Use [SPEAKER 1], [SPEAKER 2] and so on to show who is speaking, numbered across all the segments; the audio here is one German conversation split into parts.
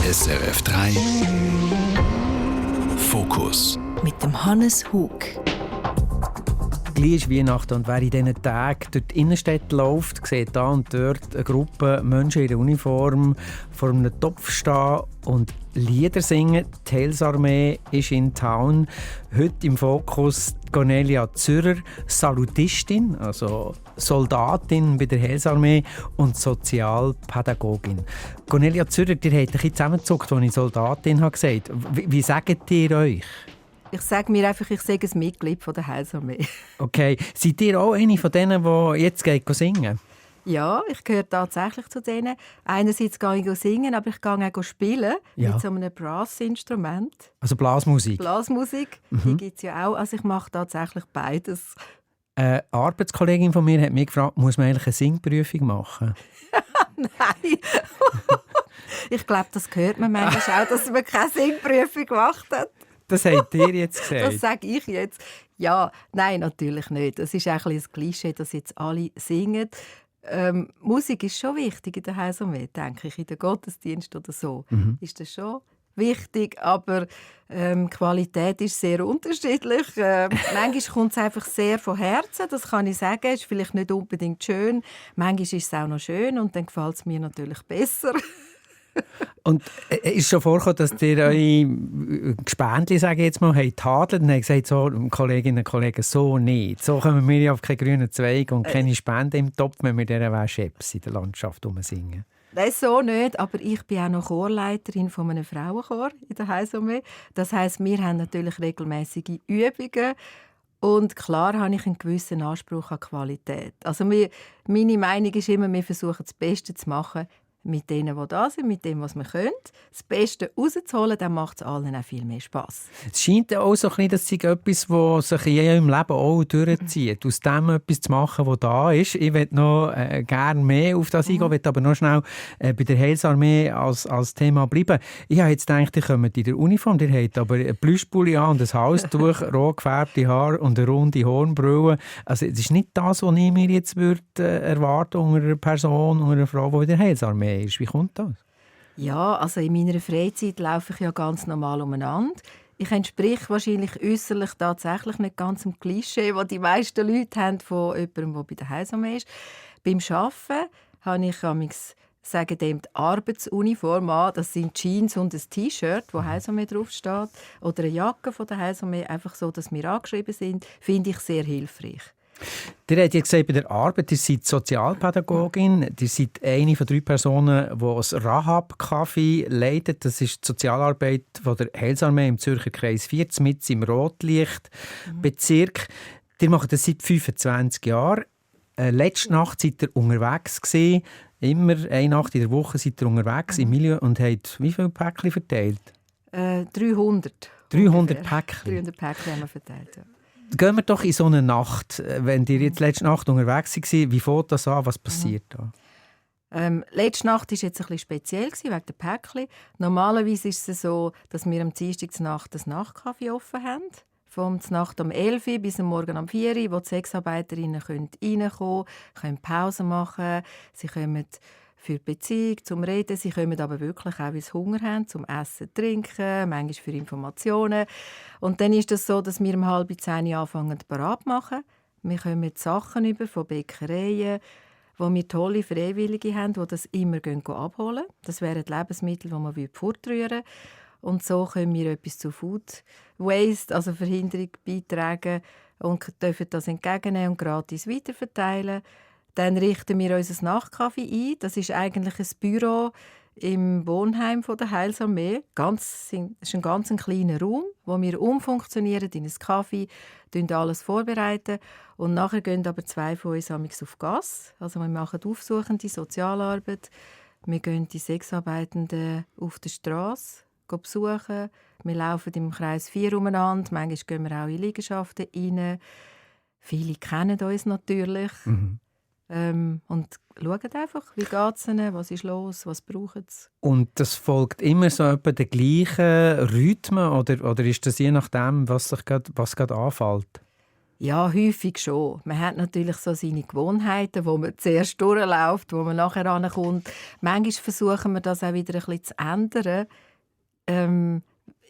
[SPEAKER 1] SRF 3 Fokus
[SPEAKER 2] mit dem Hannes Hug.
[SPEAKER 3] Gleich ist Weihnachten und wer in diesen Tagen durch die Innenstadt läuft, sieht da und dort eine Gruppe Menschen in der Uniform vor einem Topf stehen und Lieder singen. Die Heilsarmee ist in Town. Heute im Fokus Cornelia Zürcher, Salutistin, also Soldatin bei der Heilsarmee und Sozialpädagogin. Cornelia Zürcher, ihr habt ein bisschen zusammengezuckt, als ich Soldatin gesagt habe. Wie sagt ihr euch?
[SPEAKER 4] Ich sage mir einfach, ich sage ein Mitglied von der Heilsarmee.
[SPEAKER 3] Okay. Seid ihr auch eine von denen, die jetzt singen?
[SPEAKER 4] Ja, ich gehöre tatsächlich zu denen. Einerseits gehe ich singen, aber ich gehe auch spielen mit so einem Brassinstrument.
[SPEAKER 3] Also Blasmusik?
[SPEAKER 4] Blasmusik, die gibt es ja auch. Also ich mache tatsächlich beides.
[SPEAKER 3] Eine Arbeitskollegin von mir hat mich gefragt, muss man eigentlich eine Singprüfung machen?
[SPEAKER 4] Nein. Ich glaube, das hört man manchmal auch, dass man keine Singprüfung gemacht hat.
[SPEAKER 3] Das habt ihr jetzt gesagt?
[SPEAKER 4] Das sage ich jetzt. Ja, nein, natürlich nicht. Es ist ein Klischee, dass jetzt alle singen. Musik ist schon wichtig in der Heilsarmee, denke ich, in den Gottesdienst oder so. Ist das schon wichtig, aber Qualität ist sehr unterschiedlich. Manchmal kommt es einfach sehr von Herzen, das kann ich sagen. Ist vielleicht nicht unbedingt schön. Manchmal ist es auch noch schön und dann gefällt es mir natürlich besser.
[SPEAKER 3] Und ist schon vorgekommen, dass ihr eure Gespendli, sage ich jetzt mal, tadelt und habt gesagt, so, Kolleginnen und Kollegen, so nicht. So kommen wir ja auf keinen grünen Zweig und keine Spende im Topf, wenn wir dieser Scheps in der Landschaft singen.
[SPEAKER 4] Nein, so nicht, aber ich bin auch noch Chorleiterin von einem Frauenchor in der Heilsarmee. Das heisst, wir haben natürlich regelmäßige Übungen. Und klar habe ich einen gewissen Anspruch an Qualität. Also meine Meinung ist immer, wir versuchen das Beste zu machen, mit denen, die da sind, mit dem, was wir können. Das Beste rauszuholen, dann macht es allen auch viel mehr Spass.
[SPEAKER 3] Es scheint auch so ein bisschen, dass es etwas, das sich in ihrem Leben auch durchzieht. Aus dem etwas zu machen, was da ist. Ich möchte noch gerne mehr auf das eingehen, möchte aber noch schnell bei der Heilsarmee als Thema bleiben. Ich habe jetzt gedacht, ihr kommt in der Uniform, ihr habt aber einen Plüschpulli an und ein Halstuch, rot gefärbte Haare und eine runde Hornbrille. Also es ist nicht das, was ich mir jetzt erwarten würde unter einer Person, unter einer Frau, die in der Heilsarmee ist. Wie kommt das?
[SPEAKER 4] Ja, also in meiner Freizeit laufe ich ja ganz normal umeinander. Ich entspreche wahrscheinlich äußerlich tatsächlich nicht ganz dem Klischee, das die meisten Leute haben von jemandem, der bei der Heilsarmee ist. Beim Arbeiten habe ich sagen dem die Arbeitsuniform an. Das sind Jeans und ein T-Shirt, wo Heilsarmee draufsteht. Oder eine Jacke von der Heilsarmee, einfach so, dass wir angeschrieben sind. Finde ich sehr hilfreich.
[SPEAKER 3] Ihr habt ja gesagt, bei der Arbeit, ihr seid Sozialpädagogin, ihr seid eine von 3 Personen, die das Rahab-Café leitet. Das ist die Sozialarbeit von der Heilsarmee im Zürcher Kreis 4, mitten im Rotlichtbezirk. Ihr macht das seit 25 Jahren. Letzte Nacht seid ihr unterwegs gewesen. Immer eine Nacht in der Woche seid ihr unterwegs im Milieu und habt wie viele Päckchen verteilt?
[SPEAKER 4] 300.
[SPEAKER 3] 300 Päckchen?
[SPEAKER 4] 300 Päckchen haben wir verteilt, ja.
[SPEAKER 3] Gehen wir doch in so eine Nacht. Wenn ihr jetzt letzte Nacht unterwegs war, wie fängt das an? Was passiert da?
[SPEAKER 4] Letzte Nacht war jetzt ein bisschen speziell wegen der Päckchen. Normalerweise ist es so, dass wir am Dienstag zur Nacht das Nachtcafé offen haben. Vom Nacht um 11 Uhr bis am Morgen um 4 Uhr, wo die Sexarbeiterinnen reinkommen können Pause machen. Sie kommen für die Beziehung, zum Reden. Sie kommen aber wirklich auch, weil sie Hunger haben, zum Essen, Trinken, manchmal für Informationen. Und dann ist es so, dass wir um 9:30 anfangen bereit machen. Wir kommen Sachen über von Bäckereien, wo wir tolle Freiwillige haben, die das immer abholen. Das wären Lebensmittel, die man fortrühren will. Und so können wir etwas zu Food Waste, also Verhinderung, beitragen und dürfen das entgegennehmen und gratis weiterverteilen. Dann richten wir unser Nachtcafé ein. Das ist eigentlich ein Büro im Wohnheim der Heilsarmee. Es ist ein ganz kleiner Raum, wo wir umfunktionieren in ein Café, alles vorbereiten und nachher gehen aber 2 von uns auf Gas. Also wir machen aufsuchende Sozialarbeit. Wir gehen die Sexarbeitenden auf der Straße besuchen. Wir laufen im Kreis 4 umeinander. Manchmal gehen wir auch in Liegenschaften rein. Viele kennen uns natürlich. Und schauen einfach, wie geht es ihnen, was ist los, was brauchen sie.
[SPEAKER 3] Und das folgt immer so etwa den gleichen Rhythmen oder ist das je nachdem, was gerade anfällt?
[SPEAKER 4] Ja, häufig schon. Man hat natürlich so seine Gewohnheiten, wo man zuerst durchläuft, wo man nachher rankommt. Manchmal versuchen wir das auch wieder ein bisschen zu ändern.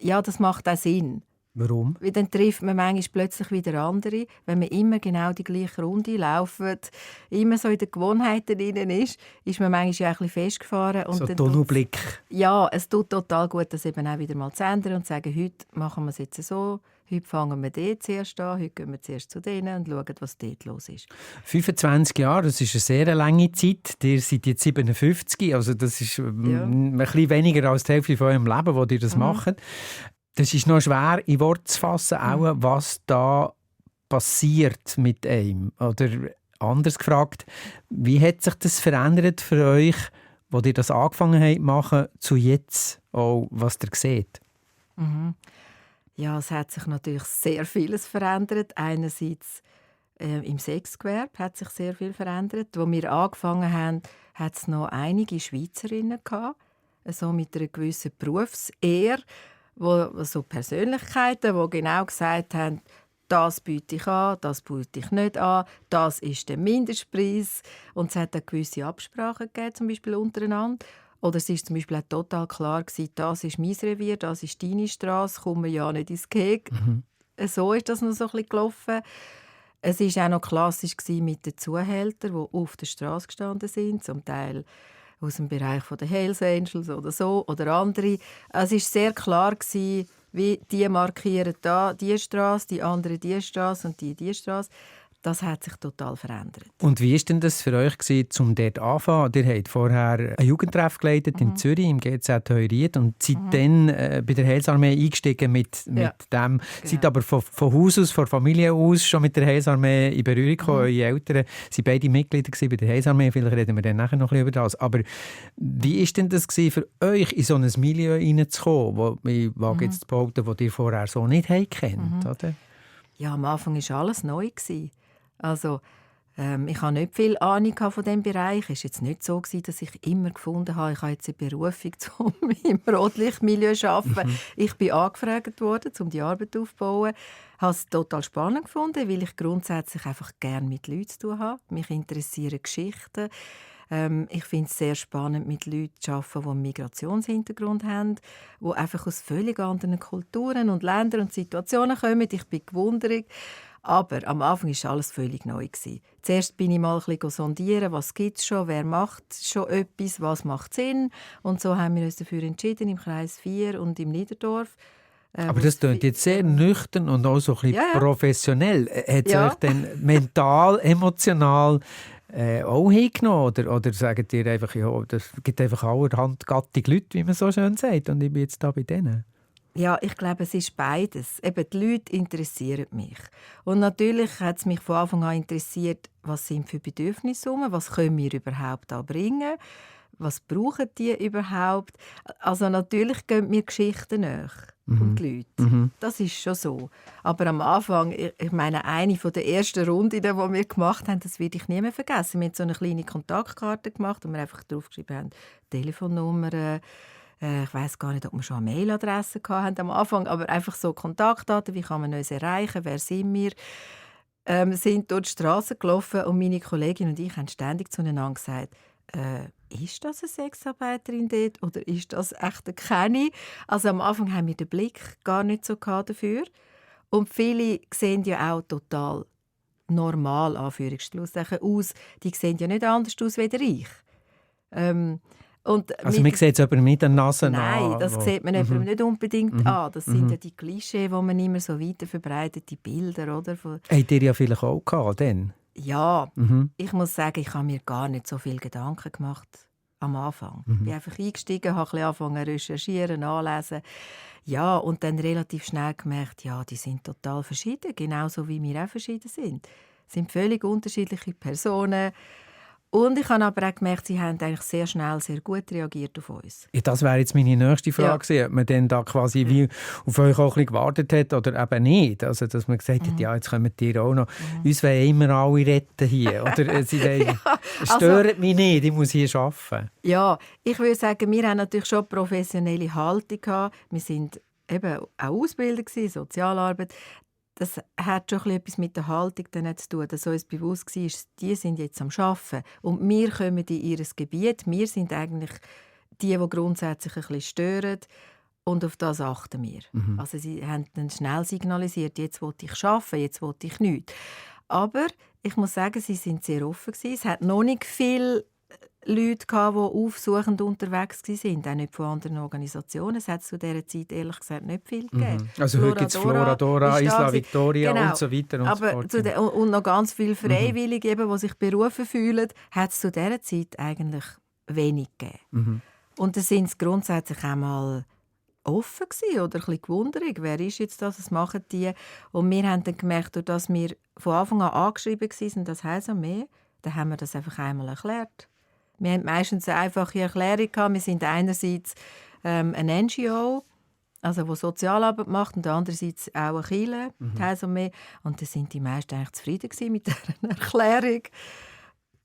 [SPEAKER 4] Ja, das macht auch Sinn.
[SPEAKER 3] Warum?
[SPEAKER 4] Weil dann trifft man manchmal plötzlich wieder andere, wenn man immer genau die gleiche Runde läuft, immer so in den Gewohnheiten drin ist man manchmal ja ein bisschen festgefahren. Und
[SPEAKER 3] so
[SPEAKER 4] dann
[SPEAKER 3] Tunnelblick.
[SPEAKER 4] ja, es tut total gut, das eben auch wieder mal zu ändern und zu sagen, heute machen wir es jetzt so, heute fangen wir dort zuerst an, heute gehen wir zuerst zu denen und schauen, was dort los ist.
[SPEAKER 3] 25 Jahre, das ist eine sehr lange Zeit. Ihr seid jetzt 57, also das ist ein bisschen weniger als die Hälfte von eurem Leben, wo ihr das macht. Das ist noch schwer in Worte zu fassen, auch, was da passiert mit einem. Oder anders gefragt, wie hat sich das verändert für euch, wo ihr das angefangen habt zu machen, zu jetzt, auch was ihr seht?
[SPEAKER 4] Ja, es hat sich natürlich sehr vieles verändert. Einerseits im Sexgewerbe hat sich sehr viel verändert. Als wir angefangen haben, hat es noch einige Schweizerinnen gehabt, so mit einer gewissen Berufsehre, wo so Persönlichkeiten, die genau gesagt haben, das biete ich an, das biete ich nicht an, das ist der Mindestpreis. Und es hat auch gewisse Absprachen gegeben, zum Beispiel untereinander. Oder es war zum Beispiel auch total klar, das ist mein Revier, das ist deine Strasse, kommen wir ja nicht ins Gehege. So ist das noch so ein bisschen gelaufen. Es war auch noch klassisch mit den Zuhältern, die auf der Straße gestanden sind, zum Teil aus dem Bereich der Hells Angels oder so, oder andere. Es war sehr klar, wie die markieren da die Straße, die andere die Straße und die Straße. Das hat sich total verändert.
[SPEAKER 3] Und wie war denn das für euch, um dort anzufangen? Ihr habt vorher einen Jugendtreff geleitet in Zürich, im GZ Heuried, und seid dann bei der Heilsarmee eingestiegen mit dem. Genau. Seid aber von Haus aus, von Familie aus, schon mit der Heilsarmee in Berührung gekommen. Eure Eltern waren beide Mitglieder bei der Heilsarmee. Vielleicht reden wir dann nachher noch ein bisschen über das. Aber wie war denn das für euch, in so ein Milieu hineinzukommen, wo ich wage jetzt zu behaupten, das ihr vorher so nicht kennt, oder?
[SPEAKER 4] Ja, am Anfang war alles neu. Also, ich hatte nicht viel Ahnung von diesem Bereich. Es war jetzt nicht so, dass ich immer gefunden habe, ich habe jetzt eine Berufung, um im Rotlichtmilieu zu arbeiten. Ich bin angefragt worden, um die Arbeit aufzubauen. Ich habe es total spannend gefunden, weil ich grundsätzlich einfach gerne mit Leuten zu tun habe. Mich interessieren Geschichten. Ich finde es sehr spannend, mit Leuten zu arbeiten, die einen Migrationshintergrund haben, die einfach aus völlig anderen Kulturen und Ländern und Situationen kommen. Ich bin gewundert. Aber am Anfang war alles völlig neu. Zuerst bin ich mal ein bisschen sondieren, was gibt es schon, wer macht schon etwas, was macht Sinn. Und so haben wir uns dafür entschieden, im Kreis 4 und im Niederdorf.
[SPEAKER 3] Aber das klingt jetzt sehr nüchtern und auch so ein bisschen professionell. Hat es euch denn mental, emotional auch hingenommen? Oder sagt ihr einfach, ja, das gibt einfach allerhand gattige Leute, wie man so schön sagt, und ich bin jetzt da bei denen?
[SPEAKER 4] Ja, ich glaube, es ist beides. Eben, die Leute interessieren mich. Und natürlich hat es mich von Anfang an interessiert, was sind für Bedürfnisse, was können wir überhaupt bringen, was brauchen die überhaupt. Also natürlich gehen mir Geschichten nach um die Leute. Das ist schon so. Aber am Anfang, ich meine, eine der ersten Runden, die wir gemacht haben, das werde ich nie mehr vergessen. Wir haben so eine kleine Kontaktkarte gemacht, wo wir einfach draufgeschrieben haben, Telefonnummern. Ich weiss gar nicht, ob wir schon eine Mailadresse hatten am Anfang, aber einfach so Kontaktdaten, wie kann man uns erreichen, wer sind wir, sind durch die Straße gelaufen und meine Kollegin und ich haben ständig zueinander gesagt, ist das eine Sexarbeiterin dort oder ist das echt keine? Also am Anfang haben wir den Blick gar nicht so dafür. Und viele sehen ja auch total normal, Anführungsschlusszeichen, aus. Die sehen ja nicht anders aus als ich. Und
[SPEAKER 3] also man sieht es aber mit der Nase an.
[SPEAKER 4] Nein, das sieht man jemandem nicht unbedingt an. Das sind ja die Klischees, die man immer so weiter verbreitet, die Bilder. Oder?
[SPEAKER 3] Habt ihr ja vielleicht auch gehabt, dann?
[SPEAKER 4] Ja, ich muss sagen, ich habe mir gar nicht so viel Gedanken gemacht am Anfang. Ich bin einfach eingestiegen, habe angefangen zu recherchieren, nachlesen. Ja, und dann relativ schnell gemerkt, ja, die sind total verschieden, genauso wie wir auch verschieden sind. Es sind völlig unterschiedliche Personen. Und ich habe aber auch gemerkt, sie haben eigentlich sehr schnell, sehr gut reagiert auf uns.
[SPEAKER 3] Ja, das wäre jetzt meine nächste Frage gewesen, ob man dann da quasi wie auf euch auch ein bisschen gewartet hat oder eben nicht. Also, dass man gesagt hat, ja, jetzt kommen die auch noch. Uns wollen immer alle retten hier. Oder sie wollen, stört mich nicht, ich muss hier arbeiten. Ja,
[SPEAKER 4] ich würde sagen, wir haben natürlich schon professionelle Haltung gehabt. Wir sind eben auch Ausbilder gewesen, Sozialarbeit. das hat schon etwas mit der Haltung dann zu tun, dass uns bewusst war, die sind jetzt am Arbeiten und wir kommen in ihr Gebiet. Wir sind eigentlich die grundsätzlich ein bisschen stören und auf das achten wir. Also sie haben dann schnell signalisiert, jetzt will ich arbeiten, jetzt will ich nichts. Aber ich muss sagen, sie sind sehr offen gewesen. Es hat noch nicht viele Leute gehabt, die aufsuchend unterwegs waren, auch nicht von anderen Organisationen. Es hat zu dieser Zeit ehrlich gesagt nicht viel gegeben.
[SPEAKER 3] Also heute gibt es Floradora, Isla Victoria und so weiter und so fort.
[SPEAKER 4] Und noch ganz viele Freiwillige, die sich berufen fühlen, hat es zu dieser Zeit eigentlich wenig gegeben. Und da sind sie grundsätzlich einmal offen gewesen, oder ein bisschen gewundert, wer ist jetzt das, was machen die? Und wir haben dann gemerkt, dass wir von Anfang an angeschrieben waren, das heisst mehr, dann haben wir das einfach einmal erklärt. Wir haben meistens eine einfache Erklärung gehabt. Wir sind einerseits eine NGO, also die Sozialarbeit macht, und andererseits auch eine Kirche, heisst mehr. Und da sind die meisten eigentlich zufrieden gewesen mit dieser Erklärung.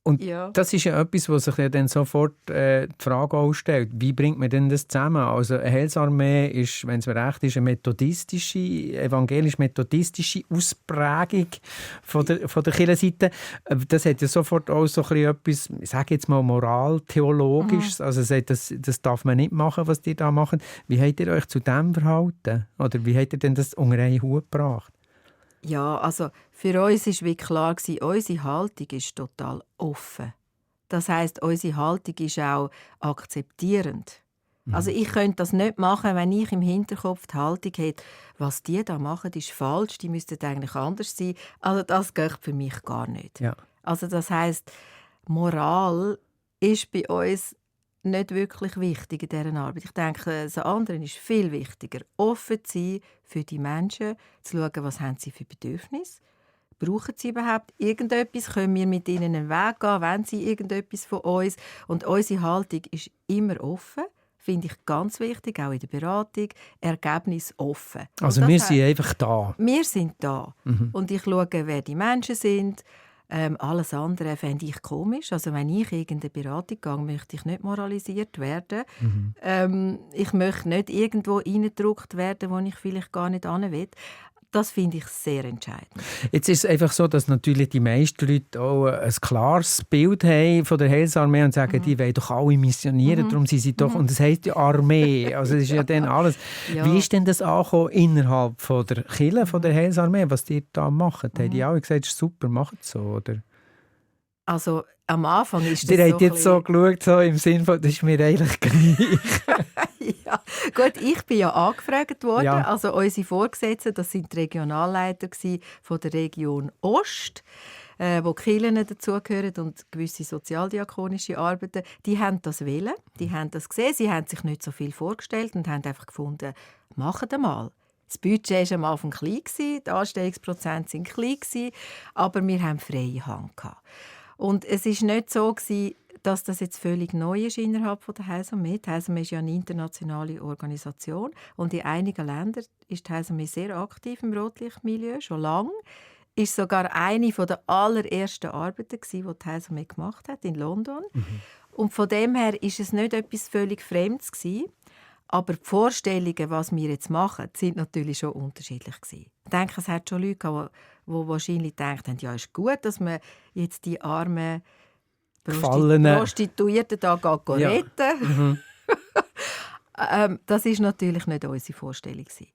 [SPEAKER 3] Und das ist ja etwas, was sich dann sofort die Frage auch stellt. Wie bringt man denn das zusammen? Also eine Heilsarmee ist, wenn es mir recht ist, eine evangelisch-methodistische Ausprägung von der Kirchenseite. Das hat ja sofort auch so etwas, ich sage jetzt mal, moraltheologisches. Also sagt, das darf man nicht machen, was die da machen. Wie habt ihr euch zu dem verhalten? Oder wie habt ihr denn das unter einen Hut gebracht?
[SPEAKER 4] Ja, also für uns war wie klar, unsere Haltung ist total offen. Das heisst, unsere Haltung ist auch akzeptierend. Also ich könnte das nicht machen, wenn ich im Hinterkopf die Haltung hätte, was die da machen, ist falsch, die müssten eigentlich anders sein. Also das geht für mich gar nicht.
[SPEAKER 3] Ja.
[SPEAKER 4] Also das heisst, Moral ist bei uns nicht wirklich wichtig in dieser Arbeit. Ich denke, das andere ist viel wichtiger. Offen zu sein für die Menschen, zu schauen, was haben sie für Bedürfnisse. Brauchen sie überhaupt irgendetwas? Können wir mit ihnen einen Weg gehen? Wollen sie irgendetwas von uns? Und unsere Haltung ist immer offen. Finde ich ganz wichtig, auch in der Beratung. Ergebnis offen.
[SPEAKER 3] Also wir sind einfach da.
[SPEAKER 4] Wir sind da. Und ich schaue, wer die Menschen sind. Alles andere fände ich komisch. Also wenn ich irgendeine Beratung gehe, möchte ich nicht moralisiert werden. Ich möchte nicht irgendwo reingedrückt werden, wo ich vielleicht gar nicht hin will. Das finde ich sehr entscheidend.
[SPEAKER 3] Jetzt ist es einfach so, dass natürlich die meisten Leute auch ein klares Bild haben von der Heilsarmee und sagen, die wollen doch alle missionieren, darum sind sie doch, und das heisst ja Armee, also das ist ja dann alles. Ja. Wie ist denn das angekommen innerhalb von der Kirche, von der Heilsarmee, was die da machen? Haben die alle gesagt, super, macht es so, oder?
[SPEAKER 4] Also am Anfang ist das
[SPEAKER 3] ihr habt jetzt so geschaut, so im Sinne von, das ist mir eigentlich gleich.
[SPEAKER 4] Ja, gut, ich bin ja angefragt worden.
[SPEAKER 3] Ja.
[SPEAKER 4] Also unsere Vorgesetzten, das sind die Regionalleiter von der Region Ost, wo die Kirchen dazugehören und gewisse sozialdiakonische Arbeiten, die haben das wollen, die haben das gesehen, sie haben sich nicht so viel vorgestellt und haben einfach gefunden, machen wir mal. Das Budget war am Anfang klein, die Anstellungsprozente waren klein, aber wir haben freie Hand gehabt. Und es war nicht so, dass das jetzt völlig neu ist innerhalb der Heilsarmee. Die Heilsarmee ist ja eine internationale Organisation und in einigen Ländern ist die Heilsarmee sehr aktiv im Rotlichtmilieu, schon lange. Ist sogar eine der allerersten Arbeiten, die die Heilsarmee gemacht hat in London. Und von dem her ist es nicht etwas völlig Fremdes gewesen. Aber die Vorstellungen, was wir jetzt machen, sind natürlich schon unterschiedlich gewesen. Ich denke, es hat schon Leute gehabt, die wahrscheinlich gedacht haben, ja, ist gut, dass man jetzt die armen Prostituierten da retten. Das ist natürlich nicht unsere Vorstellung gewesen.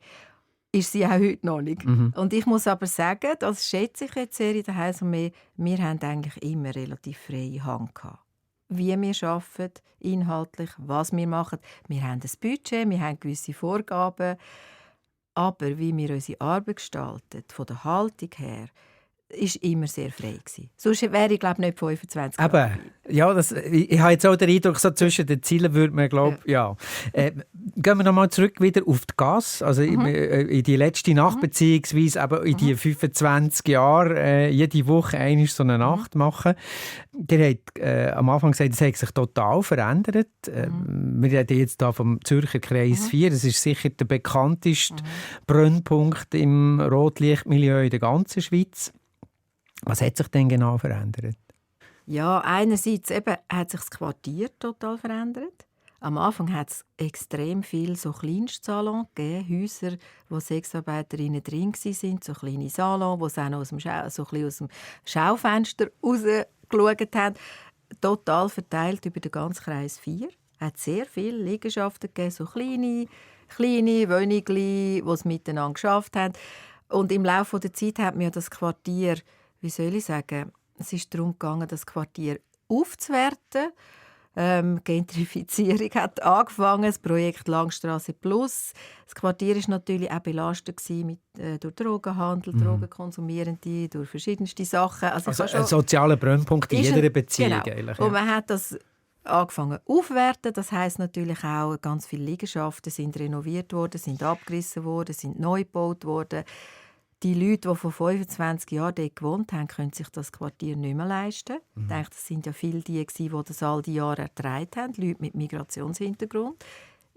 [SPEAKER 4] Ist sie auch heute noch nicht. Und ich muss aber sagen, das schätze ich jetzt sehr in der Heilsarmee, wir haben eigentlich immer relativ freie Hand gehabt. Wie wir arbeiten, inhaltlich, was wir machen. Wir haben ein Budget, wir haben gewisse Vorgaben. Aber wie wir unsere Arbeit gestalten, von der Haltung her, ist immer sehr frei gewesen. Sonst wäre ich, glaube nicht 25 Jahre.
[SPEAKER 3] Ja, ich habe jetzt auch den Eindruck, so zwischen den Zielen würde man, glaube ja. Gehen wir nochmal zurück wieder auf die Gas, also in die letzte Nacht, beziehungsweise eben in die 25 Jahre, jede Woche einmal so eine Nacht machen. Ihr habt am Anfang gesagt, es hat sich total verändert. Wir reden jetzt hier vom Zürcher Kreis 4. Das ist sicher der bekannteste Brennpunkt im Rotlichtmilieu in der ganzen Schweiz. Was hat sich denn genau verändert?
[SPEAKER 4] Ja, einerseits eben hat sich das Quartier total verändert. Am Anfang hat es extrem viele so Kleinstsalons gegeben, Häuser, wo Sexarbeiterinnen drin waren, so kleine Salons, wo sie auch noch so ein bisschen aus dem Schaufenster rausgeschaut haben. Total verteilt über den ganzen Kreis 4. Es hat sehr viele Liegenschaften gegeben, so kleine Wohnungen, die es miteinander geschafft haben. Und im Laufe der Zeit hat mir das Quartier, wie soll ich sagen, es ist darum gegangen, das Quartier aufzuwerten. Gentrifizierung hat angefangen, das Projekt Langstrasse Plus. Das Quartier war natürlich auch belastet durch Drogenhandel, Drogenkonsumierende, durch verschiedenste Sachen.
[SPEAKER 3] Also ein sozialer Brennpunkt in jeder Beziehung.
[SPEAKER 4] Genau.
[SPEAKER 3] Eigentlich, ja.
[SPEAKER 4] Und man hat das angefangen aufzuwerten. Das heisst natürlich auch, ganz viele Liegenschaften sind renoviert worden, sind abgerissen worden, sind neu gebaut worden. Die Leute, die vor 25 Jahren dort gewohnt haben, können sich das Quartier nicht mehr leisten. Ich denke, das sind ja viele die das all die Jahre ertragen haben, Leute mit Migrationshintergrund,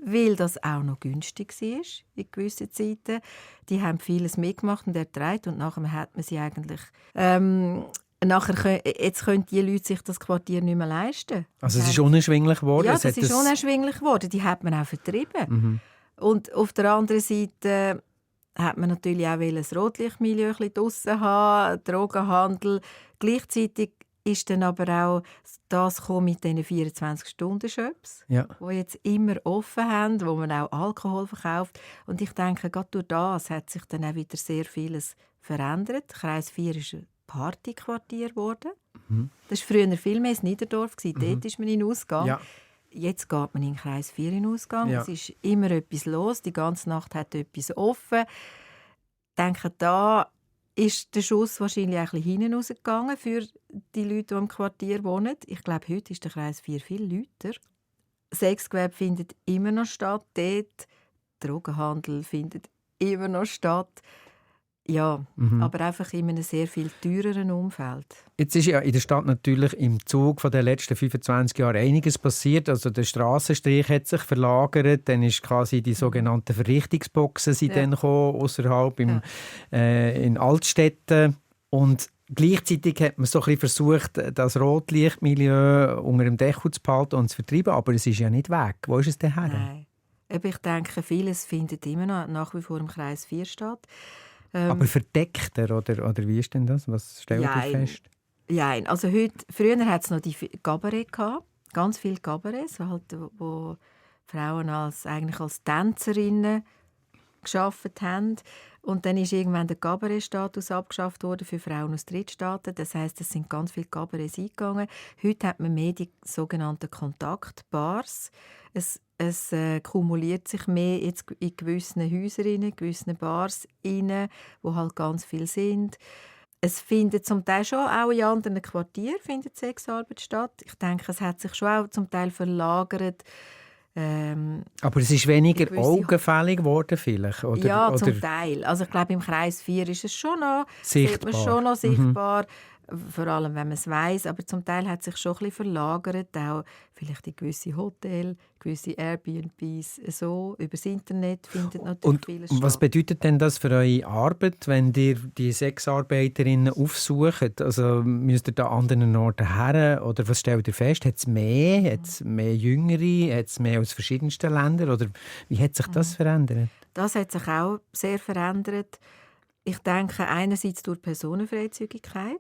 [SPEAKER 4] weil das auch noch günstig war in gewissen Zeiten. Die haben vieles mitgemacht und ertragen und nachher hat man sie eigentlich... jetzt können die Leute sich das Quartier nicht mehr leisten.
[SPEAKER 3] Also es ist unerschwinglich geworden?
[SPEAKER 4] Ja, das ist unerschwinglich geworden. Die hat man auch vertrieben. Und auf der anderen Seite... hat man natürlich auch das Rotlichtmilieu draussen haben, Drogenhandel. Gleichzeitig ist dann aber auch das mit diesen 24-Stunden-Shops, die jetzt immer offen haben, wo man auch Alkohol verkauft. Und ich denke, gerade durch das hat sich dann auch wieder sehr vieles verändert. Kreis 4 ist ein Partyquartier geworden. Das war früher viel mehr das Niederdorf. Dort ist man in den Ausgang. Ja. Jetzt geht man in den Kreis 4 in den Ausgang. Ja. Es ist immer etwas los. Die ganze Nacht hat etwas offen. Ich denke, da ist der Schuss wahrscheinlich ein bisschen hinten rausgegangen für die Leute, die im Quartier wohnen. Ich glaube, heute ist der Kreis 4 viel lauter. Sexgewerbe findet immer noch statt dort. Drogenhandel findet immer noch statt. Ja, aber einfach in einem sehr viel teureren Umfeld.
[SPEAKER 3] Jetzt ist ja in der Stadt natürlich im Zug von den letzten 25 Jahren einiges passiert. Also der Strassenstrich hat sich verlagert, dann ist quasi die sogenannten Verrichtungsboxen sind dann gekommen, ausserhalb in Altstädten. Und gleichzeitig hat man so ein bisschen versucht, das Rotlichtmilieu unter dem Deckel zu behalten und zu vertreiben, aber es ist ja nicht weg. Wo ist es denn her?
[SPEAKER 4] Nein. Ich denke, vieles findet immer noch nach wie vor im Kreis 4 statt.
[SPEAKER 3] Aber verdeckter, oder wie ist denn das? Was stellt ihr fest?
[SPEAKER 4] Ja, also früher hat es noch die Cabaret gehabt, ganz viele Cabarets, wo Frauen eigentlich als Tänzerinnen gearbeitet haben. Und dann ist irgendwann der Cabaret-Status abgeschafft worden für Frauen aus Drittstaaten. Das heisst, es sind ganz viele Cabarets eingegangen. Heute hat man mehr die sogenannten Kontaktbars. Es kumuliert sich mehr jetzt in gewissen Häusern, in gewissen Bars rein, wo halt ganz viel sind. Es findet zum Teil schon auch in anderen Quartieren findet Sexarbeit statt. Ich denke, es hat sich schon auch zum Teil verlagert.
[SPEAKER 3] Aber es ist weniger augenfällig geworden vielleicht? Oder,
[SPEAKER 4] ja, zum Teil. Also ich glaube, im Kreis 4 ist es schon noch sichtbar. Vor allem, wenn man es weiss. Aber zum Teil hat sich schon ein bisschen verlagert, auch vielleicht in gewisse Hotels, gewisse Airbnbs. So, über das Internet findet natürlich vieles statt.
[SPEAKER 3] Und was bedeutet denn das für eure Arbeit, wenn ihr die Sexarbeiterinnen aufsucht? Also müsst ihr da an anderen Orten her? Oder was stellt ihr fest? Hat es mehr Jüngere? Hat es mehr aus verschiedensten Ländern? Oder wie hat sich das verändert?
[SPEAKER 4] Das hat sich auch sehr verändert. Ich denke, einerseits durch Personenfreizügigkeit.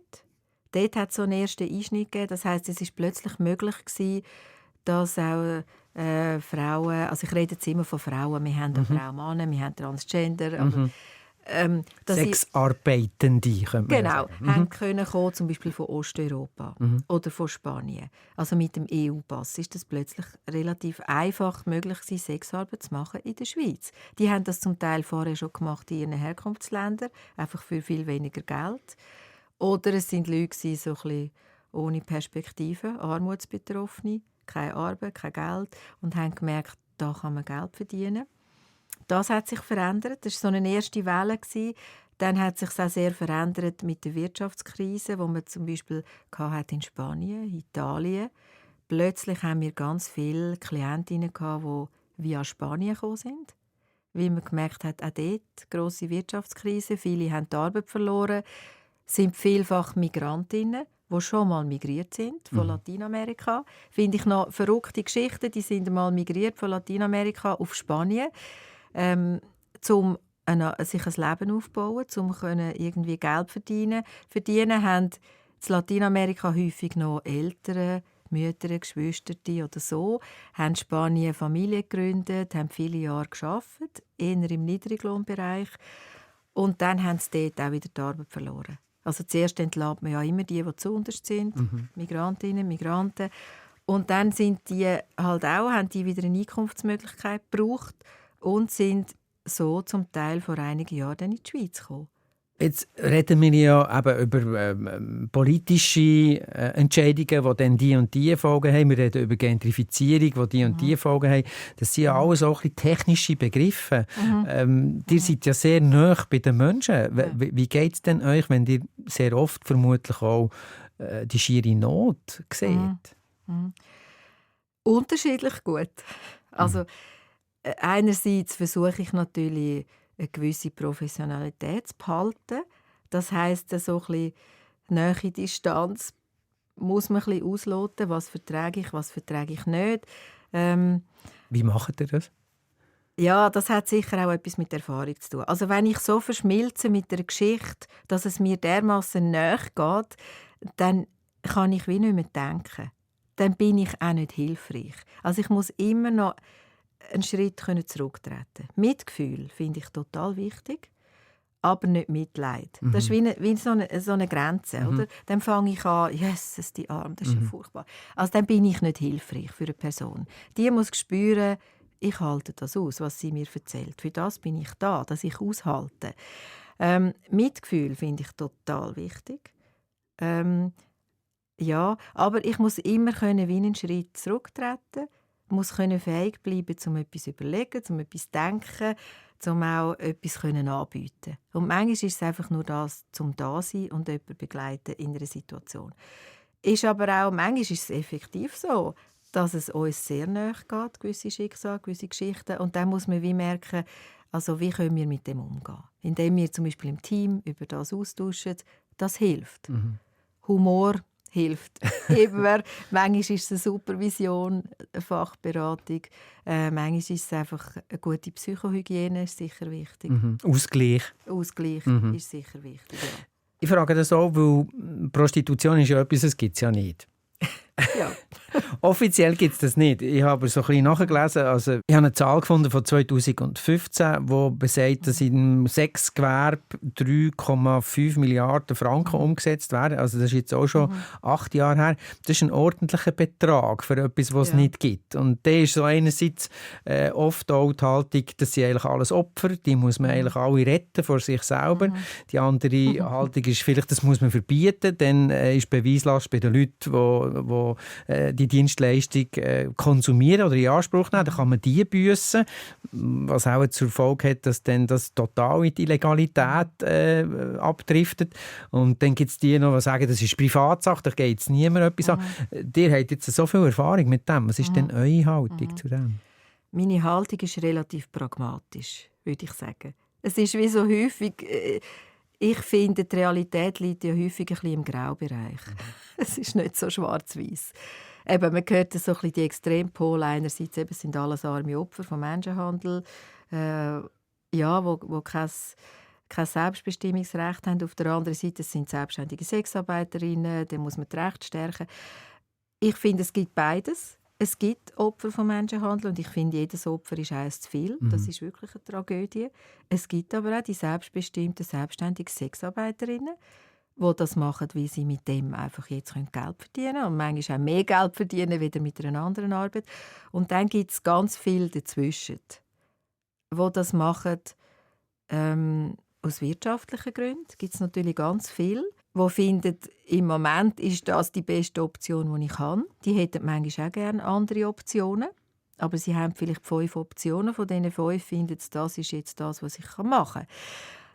[SPEAKER 4] Dort hat es so einen ersten Einschnitt gegeben. Das heisst, es war plötzlich möglich gewesen, dass auch Frauen, also ich rede jetzt immer von Frauen, wir haben auch Frauen, Männer, wir haben Transgender, aber
[SPEAKER 3] Sexarbeitende, könnte man sagen.
[SPEAKER 4] Haben können kommen, zum Beispiel von Osteuropa oder von Spanien. Also mit dem EU-Pass ist es plötzlich relativ einfach möglich gewesen, Sexarbeit zu machen in der Schweiz. Die haben das zum Teil vorher schon gemacht in ihren Herkunftsländern, einfach für viel weniger Geld. Oder es sind Leute so ein bisschen ohne Perspektive, Armutsbetroffene, keine Arbeit, kein Geld und haben gemerkt, da kann man Geld verdienen. Das hat sich verändert. Das war so eine erste Welle. Dann hat sich auch sehr verändert mit der Wirtschaftskrise, die man zum Beispiel in Spanien, Italien. Plötzlich haben wir ganz viele Klientinnen, die via Spanien gekommen sind. Weil man gemerkt hat, auch dort grosse Wirtschaftskrise. Viele haben die Arbeit verloren, sind vielfach Migrantinnen, die schon mal migriert sind von Lateinamerika. Finde ich noch verrückte Geschichten. Die sind mal migriert von Lateinamerika auf Spanien, um sich ein Leben aufzubauen, um irgendwie Geld verdienen. Verdienen haben in Lateinamerika häufig noch Eltern, Mütter, Geschwister oder so, haben in Spanien eine Familie gegründet, haben viele Jahre gearbeitet, eher im Niedriglohnbereich. Und dann haben sie dort auch wieder die Arbeit verloren. Also zuerst entlässt man ja immer die zuunterst sind, Migrantinnen, Migranten. Und dann sind die halt auch, haben die wieder eine Einkunftsmöglichkeit gebraucht und sind so zum Teil vor einigen Jahren dann in die Schweiz gekommen.
[SPEAKER 3] Jetzt reden wir ja eben über politische Entscheidungen, die dann die und die Folgen haben. Wir reden über Gentrifizierung, die die und die Folgen haben. Das sind ja alles auch ein bisschen technische Begriffe. Ihr seid ja sehr nahe bei den Menschen. Wie geht es denn euch, wenn ihr sehr oft vermutlich auch die schiere Not seht?
[SPEAKER 4] Unterschiedlich gut. Also einerseits versuche ich natürlich, eine gewisse Professionalität zu behalten. Das heisst, so ein bisschen nahe Distanz muss man ein bisschen ausloten, was vertrage ich nicht.
[SPEAKER 3] Wie macht ihr das?
[SPEAKER 4] Ja, das hat sicher auch etwas mit Erfahrung zu tun. Also wenn ich so verschmilze mit der Geschichte, dass es mir dermassen nahe geht, dann kann ich wie nicht mehr denken. Dann bin ich auch nicht hilfreich. Also ich muss immer noch einen Schritt zurücktreten. Mitgefühl finde ich total wichtig, aber nicht Mitleid. Das ist wie so eine Grenze. Oder? Dann fange ich an, Jesus, die Arme, das ist ja furchtbar. Also dann bin ich nicht hilfreich für eine Person. Die muss spüren, ich halte das aus, was sie mir erzählt. Für das bin ich da, dass ich aushalte. Mitgefühl finde ich total wichtig. Ja, aber ich muss immer wie einen Schritt zurücktreten, muss fähig bleiben, um etwas zu überlegen, um etwas zu denken, um auch etwas anbieten. Und manchmal ist es einfach nur das, zum da sein und jemanden begleiten in einer Situation. Ist aber auch, manchmal ist es effektiv so, dass es uns sehr nahe geht, gewisse Schicksale, gewisse Geschichten. Und dann muss man wie merken, also wie können wir mit dem umgehen. Indem wir zum Beispiel im Team über das austauschen, das hilft. Humor hilft immer. Manchmal ist es eine Supervision, eine Fachberatung. Manchmal ist es einfach eine gute Psychohygiene, ist sicher wichtig.
[SPEAKER 3] Ausgleich.
[SPEAKER 4] Ausgleich ist sicher wichtig, ja.
[SPEAKER 3] Ich frage das auch, weil Prostitution ist ja etwas, das gibt es ja nicht.
[SPEAKER 4] Ja.
[SPEAKER 3] Offiziell gibt es das nicht. Ich habe so ein bisschen nachgelesen. Also, ich habe eine Zahl gefunden von 2015, die besagt, dass im Sexgewerbe 3,5 Milliarden Franken umgesetzt werden. Also das ist jetzt auch schon 8 Jahre her. Das ist ein ordentlicher Betrag für etwas, was es nicht gibt. Und der ist so einerseits oft auch die Haltung, das sind eigentlich alles Opfer, die muss man eigentlich alle retten vor sich selber. Die andere Haltung ist vielleicht, das muss man verbieten, dann ist Beweislast bei den Leuten, die Dienstleistung konsumieren oder in Anspruch nehmen, dann kann man die büssen, was auch zur Folge hat, dass dann das total in die Illegalität abdriftet. Und dann gibt es die noch, die sagen, das ist Privatsache, da geht es niemand etwas an. Ihr habt jetzt so viel Erfahrung mit dem. Was ist denn eure Haltung zu dem?
[SPEAKER 4] Meine Haltung ist relativ pragmatisch, würde ich sagen. Es ist wie so häufig... Ich finde, die Realität liegt ja häufig ein bisschen im Graubereich. Es ist nicht so schwarz-weiß. Man hört so ein bisschen die Extrempole. Einerseits sind alles arme Opfer von Menschenhandel, wo kein Selbstbestimmungsrecht haben. Auf der anderen Seite sind selbstständige Sexarbeiterinnen, da muss man das Recht stärken. Ich finde, es gibt beides. Es gibt Opfer von Menschenhandel und ich finde, jedes Opfer ist eines zu viel. Das ist wirklich eine Tragödie. Es gibt aber auch die selbstbestimmten, selbstständigen Sexarbeiterinnen, die das machen, weil sie mit dem einfach jetzt Geld verdienen können und manchmal auch mehr Geld verdienen, wieder mit einer anderen Arbeit. Und dann gibt es ganz viel dazwischen, die das machen aus wirtschaftlichen Gründen. Gibt es natürlich ganz viel, die finden, im Moment ist das die beste Option, die ich habe. Die hätten manchmal auch gerne andere Optionen. Aber sie haben vielleicht 5 Optionen. Von diesen 5 finden sie, das ist jetzt das, was ich machen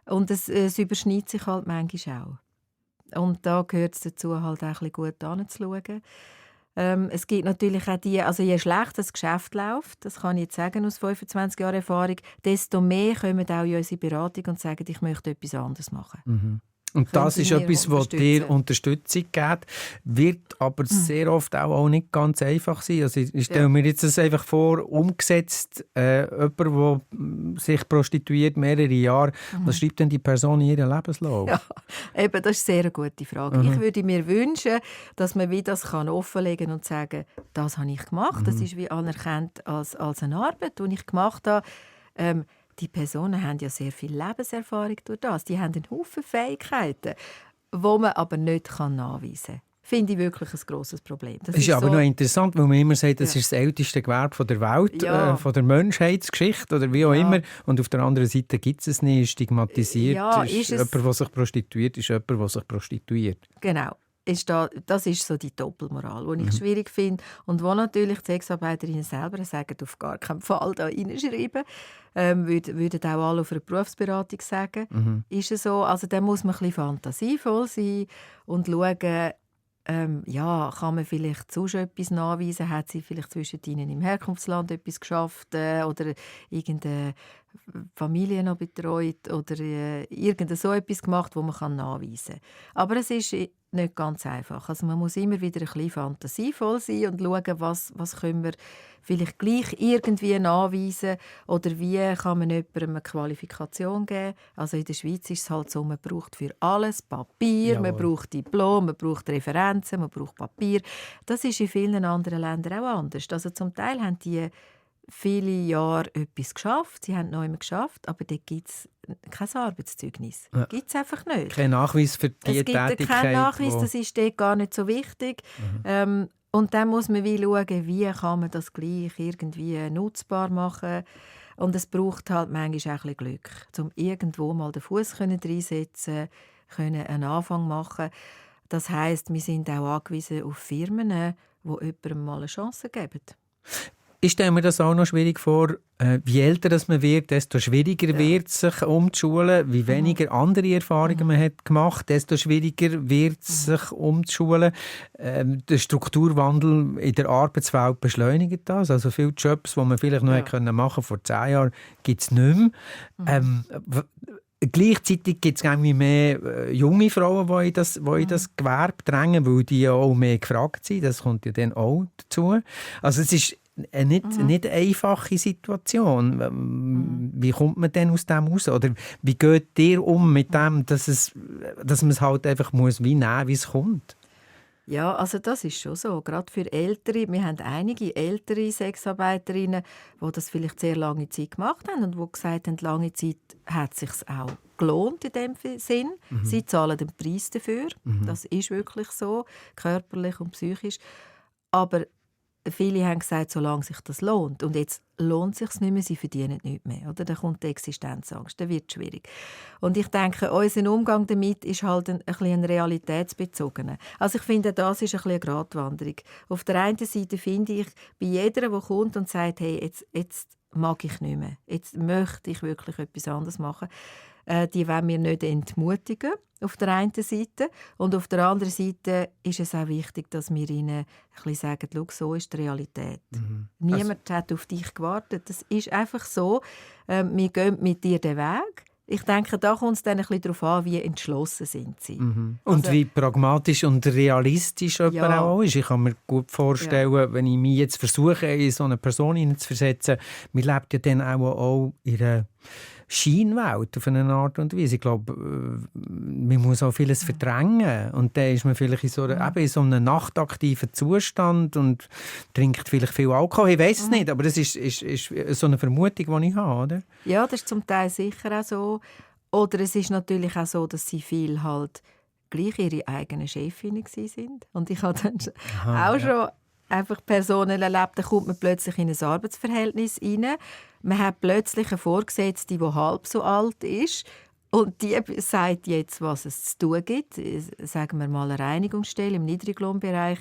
[SPEAKER 4] kann. Und es überschneidet sich halt manchmal auch. Und da gehört es dazu, halt auch ein bisschen gut anzuschauen. Es gibt natürlich auch die, also je schlechter das Geschäft läuft, das kann ich jetzt sagen aus 25 Jahren Erfahrung, desto mehr kommen auch in unsere Beratung und sagen, ich möchte etwas anderes machen.
[SPEAKER 3] Und das ist etwas, was dir Unterstützung gibt, wird aber sehr oft auch nicht ganz einfach sein. Also ich stelle mir jetzt das einfach vor, umgesetzt, jemand, der sich prostituiert mehrere Jahre, was schreibt denn die Person in ihren Lebenslauf?
[SPEAKER 4] Ja, eben, das ist eine sehr gute Frage. Ich würde mir wünschen, dass man wie das offenlegen kann und sagen, das habe ich gemacht, das ist wie anerkannt als eine Arbeit, die ich gemacht habe. Die Personen haben ja sehr viel Lebenserfahrung durch das. Die haben einen Haufen Fähigkeiten, die man aber nicht nachweisen kann. Finde ich wirklich ein grosses Problem.
[SPEAKER 3] Das ist aber noch interessant, weil man immer sagt, das ist das älteste Gewerbe der Welt, von der Menschheitsgeschichte oder wie auch immer. Und auf der anderen Seite gibt es nicht, stigmatisiert. Ist jemand, der sich prostituiert, ist jemand, der sich prostituiert.
[SPEAKER 4] Genau. Das ist so die Doppelmoral, die ich schwierig finde und wo natürlich die Sexarbeiterinnen selber sagen, auf gar keinen Fall da reinschreiben. Würden auch alle auf einer Berufsberatung sagen. Ist es so? Also da muss man ein bisschen fantasievoll sein und schauen, kann man vielleicht sonst etwas nachweisen? Hat sie vielleicht zwischen ihnen im Herkunftsland etwas geschafft oder irgendeine Familie noch betreut oder irgend so etwas gemacht, wo man nachweisen kann. Aber es ist nicht ganz einfach. Also man muss immer wieder ein bisschen fantasievoll sein und schauen, was können wir vielleicht gleich irgendwie nachweisen oder wie kann man jemandem eine Qualifikation geben. Also in der Schweiz ist es halt so, man braucht für alles Papier,
[SPEAKER 3] Jawohl.
[SPEAKER 4] Man braucht Diplom, man braucht Referenzen, man braucht Papier. Das ist in vielen anderen Ländern auch anders. Also zum Teil haben die viele Jahre etwas geschafft, sie haben noch immer geschafft, aber dort gibt es kein Arbeitszeugnis.
[SPEAKER 3] Ja.
[SPEAKER 4] Gibt es einfach nicht.
[SPEAKER 3] Kein Nachweis für die Tätigkeit.
[SPEAKER 4] Es gibt keinen Nachweis, das ist dort gar nicht so wichtig. Und dann muss man schauen, wie kann man das gleich irgendwie nutzbar machen. Und es braucht halt manchmal auch ein bisschen Glück, um irgendwo mal den Fuß reinsetzen, einen Anfang machen. Das heisst, wir sind auch angewiesen auf Firmen, die jemandem mal eine Chance geben.
[SPEAKER 3] Ich stelle mir das auch noch schwierig vor, je älter man wird, desto schwieriger wird es, sich umzuschulen. Wie weniger andere Erfahrungen man hat gemacht, desto schwieriger wird es, sich umzuschulen. Der Strukturwandel in der Arbeitswelt beschleunigt das. Also viele Jobs, die man vielleicht noch hätte machen können vor 10 Jahren, gibt es nicht mehr. Gleichzeitig gibt es irgendwie mehr junge Frauen, die in das Gewerbe drängen, weil die ja auch mehr gefragt sind. Das kommt ja dann auch dazu. Also es ist eine nicht einfache Situation. Wie kommt man denn aus dem raus? Oder wie geht ihr um mit dem, dass man es halt einfach muss wie nehmen, wie es kommt?
[SPEAKER 4] Ja, also das ist schon so. Gerade für Ältere, wir haben einige ältere Sexarbeiterinnen, die das vielleicht sehr lange Zeit gemacht haben und die gesagt haben, lange Zeit hat es sich auch gelohnt in dem Sinn. Sie zahlen den Preis dafür. Das ist wirklich so, körperlich und psychisch. Aber viele haben gesagt, solange sich das lohnt. Und jetzt lohnt es sich nicht mehr, sie verdienen nichts mehr. Oder? Dann kommt die Existenzangst, dann wird es schwierig. Und ich denke, unser Umgang damit ist halt ein realitätsbezogener. Also ich finde, das ist eine Gratwanderung. Auf der einen Seite finde ich, bei jeder, der kommt und sagt, hey, jetzt mag ich nicht mehr, jetzt möchte ich wirklich etwas anderes machen, die wollen wir nicht entmutigen, auf der einen Seite. Und auf der anderen Seite ist es auch wichtig, dass wir ihnen ein bisschen sagen, schau, so ist die Realität. Niemand hat auf dich gewartet. Das ist einfach so. Wir gehen mit dir den Weg. Ich denke, da kommt es dann ein bisschen darauf an, wie entschlossen sind sie.
[SPEAKER 3] Und
[SPEAKER 4] also,
[SPEAKER 3] wie pragmatisch und realistisch jemand auch ist. Ich kann mir gut vorstellen, wenn ich mich jetzt versuche, in so eine Person hineinzuversetzen, man lebt ja dann auch in einer Scheinwelt auf eine Art und Weise. Ich glaube, man muss auch vieles verdrängen. Und dann ist man vielleicht in so einem nachtaktiven Zustand und trinkt vielleicht viel Alkohol. Ich weiss es nicht, aber das ist so eine Vermutung, die ich habe, oder?
[SPEAKER 4] Ja, das ist zum Teil sicher auch so. Oder es ist natürlich auch so, dass sie viel halt gleich ihre eigenen Chefinnen sind. Und ich habe dann schon einfach Personen erlebt, da kommt man plötzlich in ein Arbeitsverhältnis rein. Man hat plötzlich eine Vorgesetzte, die halb so alt ist. Und die sagt jetzt, was es zu tun gibt. Sagen wir mal eine Reinigungsstelle im Niedriglohnbereich.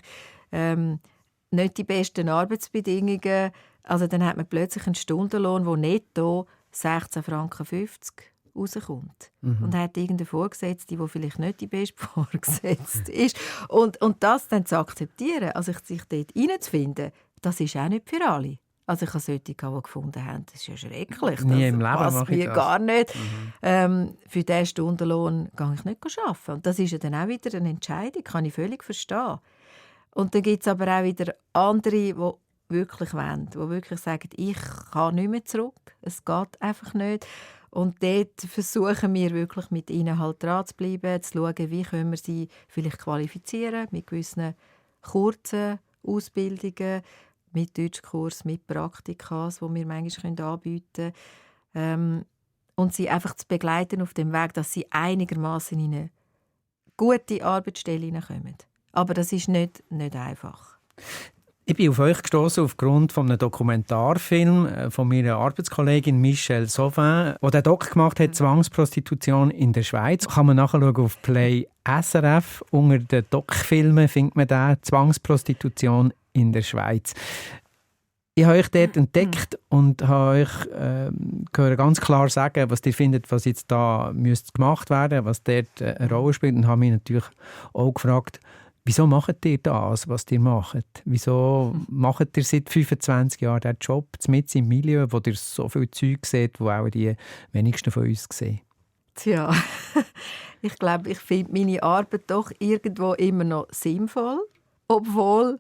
[SPEAKER 4] Nicht die besten Arbeitsbedingungen. Also dann hat man plötzlich einen Stundenlohn, der netto 16,50 Franken rauskommt. Und hat irgendeine Vorgesetzte, die vielleicht nicht die beste Vorgesetzte ist. Und das dann zu akzeptieren, also sich dort reinzufinden, das ist auch nicht für alle. Also ich habe solche, die gefunden haben, das ist ja schrecklich.
[SPEAKER 3] Nie im Leben
[SPEAKER 4] passt
[SPEAKER 3] mache ich
[SPEAKER 4] mir
[SPEAKER 3] das.
[SPEAKER 4] gar nicht. Für diesen Stundenlohn gehe ich nicht arbeiten. Und das ist ja dann auch wieder eine Entscheidung, kann ich völlig verstehen. Und dann gibt es aber auch wieder andere, die wirklich wollen, die wirklich sagen, ich kann nicht mehr zurück, es geht einfach nicht. Und dort versuchen wir wirklich mit ihnen halt dran zu bleiben, zu schauen, wie können wir sie vielleicht qualifizieren mit gewissen kurzen Ausbildungen, mit Deutschkurs, mit Praktikas, die wir manchmal anbieten können. Und sie einfach zu begleiten auf dem Weg, dass sie einigermaßen in eine gute Arbeitsstelle hineinkommen. Aber das ist nicht einfach.
[SPEAKER 3] Ich bin auf euch gestoßen aufgrund von einem Dokumentarfilm von meiner Arbeitskollegin Michelle Sauvin, der den Doc gemacht hat, «Zwangsprostitution in der Schweiz». Kann man nachschauen auf Play SRF. Unter den Doc-Filmen findet man den «Zwangsprostitution in der Schweiz». Ich habe euch dort entdeckt und habe euch gehört ganz klar sagen, was ihr findet, was jetzt da gemacht werden müsste, was dort eine Rolle spielt. Und habe mich natürlich auch gefragt, wieso macht ihr das, was ihr macht? Wieso macht ihr seit 25 Jahren diesen Job mit im Milieu, wo ihr so viel Zeug seht, wo auch die wenigsten von uns sehen?
[SPEAKER 4] Tja, ich glaube, ich finde meine Arbeit doch irgendwo immer noch sinnvoll, obwohl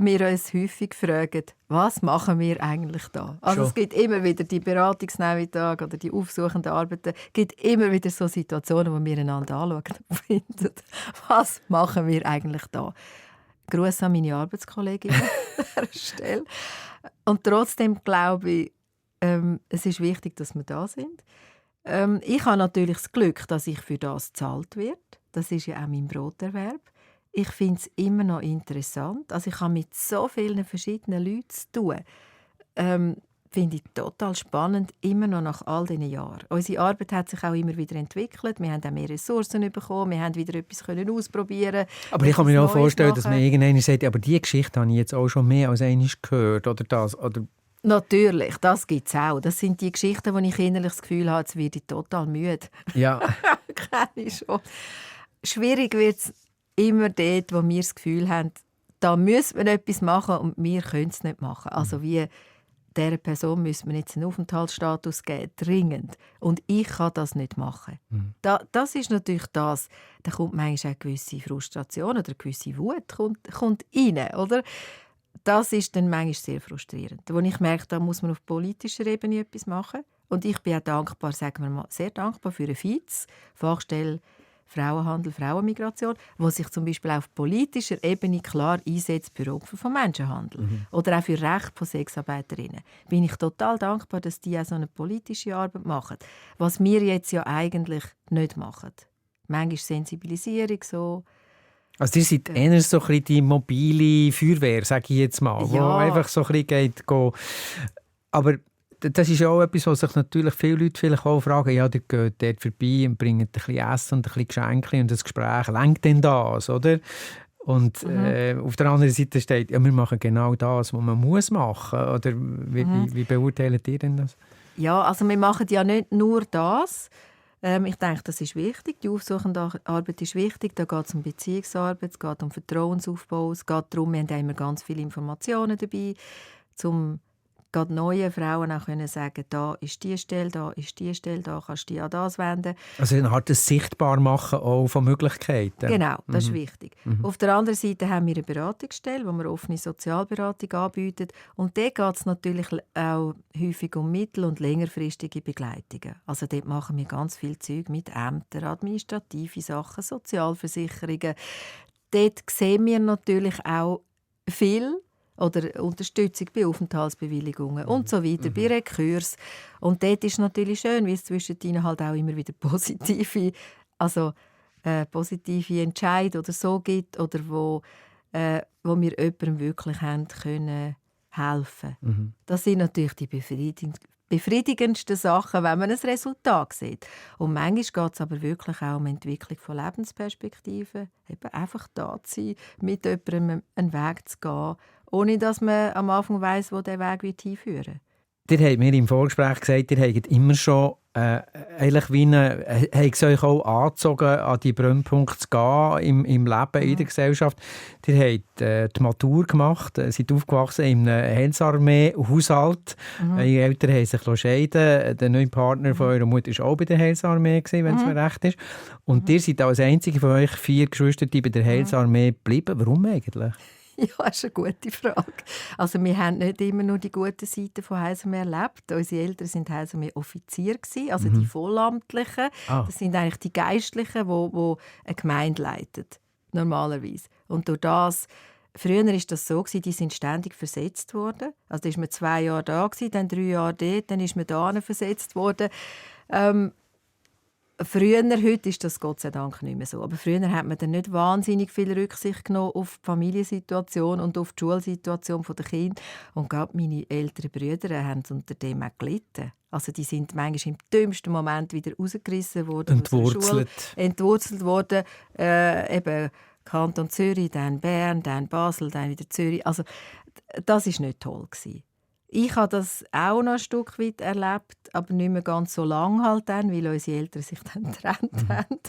[SPEAKER 4] wir uns häufig fragen, was machen wir eigentlich da? Also es gibt immer wieder die Beratungsnachmittage oder die aufsuchenden Arbeiten, es gibt immer wieder so Situationen, wo wir einander anschauen und finden, was machen wir eigentlich da? Gruß an meine Arbeitskollegin an dieser Stelle. Und trotzdem glaube ich, es ist wichtig, dass wir da sind. Ich habe natürlich das Glück, dass ich für das bezahlt werde. Das ist ja auch mein Broterwerb. Ich finde es immer noch interessant. Also ich habe mit so vielen verschiedenen Leuten zu tun. Finde ich total spannend, immer noch nach all diesen Jahren. Unsere Arbeit hat sich auch immer wieder entwickelt. Wir haben auch mehr Ressourcen bekommen. Wir haben wieder etwas ausprobieren.
[SPEAKER 3] Aber ich kann mir auch vorstellen, dass man irgendwann sagt, aber diese Geschichte habe ich jetzt auch schon mehr als einmal gehört. Oder das, oder
[SPEAKER 4] natürlich, das gibt es auch. Das sind die Geschichten, wo ich innerlich das Gefühl habe, jetzt werde ich total müde.
[SPEAKER 3] Ja.
[SPEAKER 4] Kenne ich schon. Schwierig wird es immer dort, wo wir das Gefühl haben, da müssen wir etwas machen und wir können es nicht machen. Also wie dieser Person müssen wir jetzt einen Aufenthaltsstatus geben, dringend. Und ich kann das nicht machen. Das ist natürlich das. Da kommt manchmal eine gewisse Frustration oder eine gewisse Wut kommt rein, oder? Das ist dann manchmal sehr frustrierend. Wo ich merke, da muss man auf politischer Ebene etwas machen. Und ich bin auch dankbar, sagen wir mal, sehr dankbar für eine Fachstelle Frauenhandel, Frauenmigration, wo sich zum Beispiel auf politischer Ebene klar einsetzt für Opfer von Menschenhandel oder auch für Rechte von Sexarbeiterinnen. Bin ich total dankbar, dass die auch so eine politische Arbeit machen, was wir jetzt ja eigentlich nicht machen. Manchmal Sensibilisierung so.
[SPEAKER 3] Also ihr seid eher so ein bisschen die mobile Feuerwehr, sage ich jetzt mal, wo einfach so ein bisschen geht. Aber das ist ja auch etwas, was sich natürlich viele Leute vielleicht auch fragen, ja, die gehen dort vorbei und bringen ein bisschen Essen und ein bisschen Geschenke und das Gespräch, lenkt denn das, oder? Und auf der anderen Seite steht, ja, wir machen genau das, was man muss machen. Oder wie beurteilt ihr denn das?
[SPEAKER 4] Ja, also wir machen ja nicht nur das. Ich denke, das ist wichtig. Die aufsuchende Arbeit ist wichtig. Da geht es um Beziehungsarbeit, es geht um Vertrauensaufbau, es geht darum, wir haben immer ganz viele Informationen dabei, um gerade neue Frauen auch können sagen, da ist die Stelle, da ist die Stelle, da kannst du dich an das wenden.
[SPEAKER 3] Also eine Art Sichtbarmachen auch von Möglichkeiten.
[SPEAKER 4] Genau, das ist wichtig. Auf der anderen Seite haben wir eine Beratungsstelle, wo wir offene Sozialberatung anbieten. Und dort geht es natürlich auch häufig um mittel- und längerfristige Begleitungen. Also dort machen wir ganz viel Zeug mit Ämtern, administrative Sachen, Sozialversicherungen. Dort sehen wir natürlich auch viel oder Unterstützung bei Aufenthaltsbewilligungen und so weiter, bei Rekurs. Und dort ist es natürlich schön, weil es zwischendrin halt auch immer wieder positive Entscheidungen oder so gibt, oder wo wir jemandem wirklich haben können helfen. Das sind natürlich die befriedigendsten Sachen, wenn man ein Resultat sieht. Und manchmal geht es aber wirklich auch um Entwicklung von Lebensperspektiven. Eben einfach da zu sein, mit jemandem einen Weg zu gehen, ohne dass man am Anfang weiss, wo der Weg hinführen wird.
[SPEAKER 3] Ihr habt mir im Vorgespräch gesagt, ihr habt immer schon eigentlich wie haben sie euch auch angezogen, an die Brennpunkte zu gehen im Leben, in der Gesellschaft. Ihr habt die Matur gemacht, seid aufgewachsen in einem Heilsarmee-Haushalt. Eure Eltern haben sich scheiden. Der neue Partner von eurer Mutter war auch bei der Heilsarmee, wenn es mir recht ist. Und ihr seid als einzige von euch 4 Geschwister bei der Heilsarmee geblieben. Warum eigentlich?
[SPEAKER 4] Ja, das ist eine gute Frage. Also wir haben nicht immer nur die guten Seiten von Heilsarmee erlebt. Unsere Eltern waren Heilsarmee-Offizier, also die Vollamtlichen. Das sind eigentlich die Geistlichen, die eine Gemeinde leiten, normalerweise. Und durch das, früher war das so, die sind ständig versetzt worden. Also da war man 2 Jahre da, dann 3 Jahre dort, dann ist man da versetzt worden. Früher, heute ist das Gott sei Dank nicht mehr so. Aber früher hat man dann nicht wahnsinnig viel Rücksicht genommen auf die Familiensituation und auf die Schulsituation der Kinder. Und gerade meine älteren Brüder haben unter dem auch gelitten. Also die sind manchmal im dümmsten Moment wieder rausgerissen worden. Entwurzelt worden. Eben Kanton Zürich, dann Bern, dann Basel, dann wieder Zürich. Also das war nicht toll gewesen. Ich habe das auch noch ein Stück weit erlebt, aber nicht mehr ganz so lange halt dann, weil unsere Eltern sich dann getrennt haben.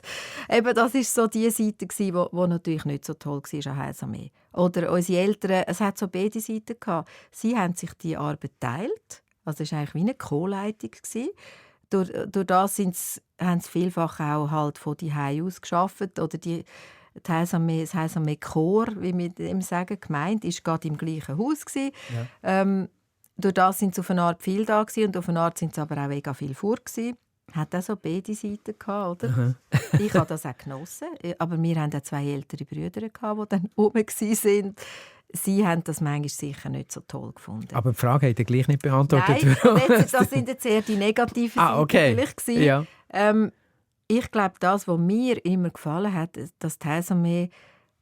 [SPEAKER 4] Eben, das war so die Seite, die natürlich nicht so toll war an Heilsarmee. Oder unsere Eltern, es hat so beide Seiten gehabt. Sie haben sich die Arbeit geteilt. Also es war eigentlich wie eine Co-Leitung. Durch das haben sie vielfach auch halt von die Hause aus gearbeitet. Oder das Heilsarmee-Chor, wie wir dem sagen, gemeint, war gerade im gleichen Haus. Ja. Durch das sind sie auf eine Art viel da gewesen, und auf eine Art sind sie aber auch mega viel fort gewesen. Hat auch so beide Seiten gehabt, oder? Ich habe das auch genossen. Aber wir hatten auch 2 ältere Brüder, die dann oben waren. Sie haben das manchmal sicher nicht so toll gefunden.
[SPEAKER 3] Aber die Frage hat er gleich nicht beantwortet.
[SPEAKER 4] Nein, das sind jetzt eher die negativen Seiten vielleicht gewesen.
[SPEAKER 3] Ja.
[SPEAKER 4] Ich glaube, das, was mir immer gefallen hat, dass die Heilsarmee,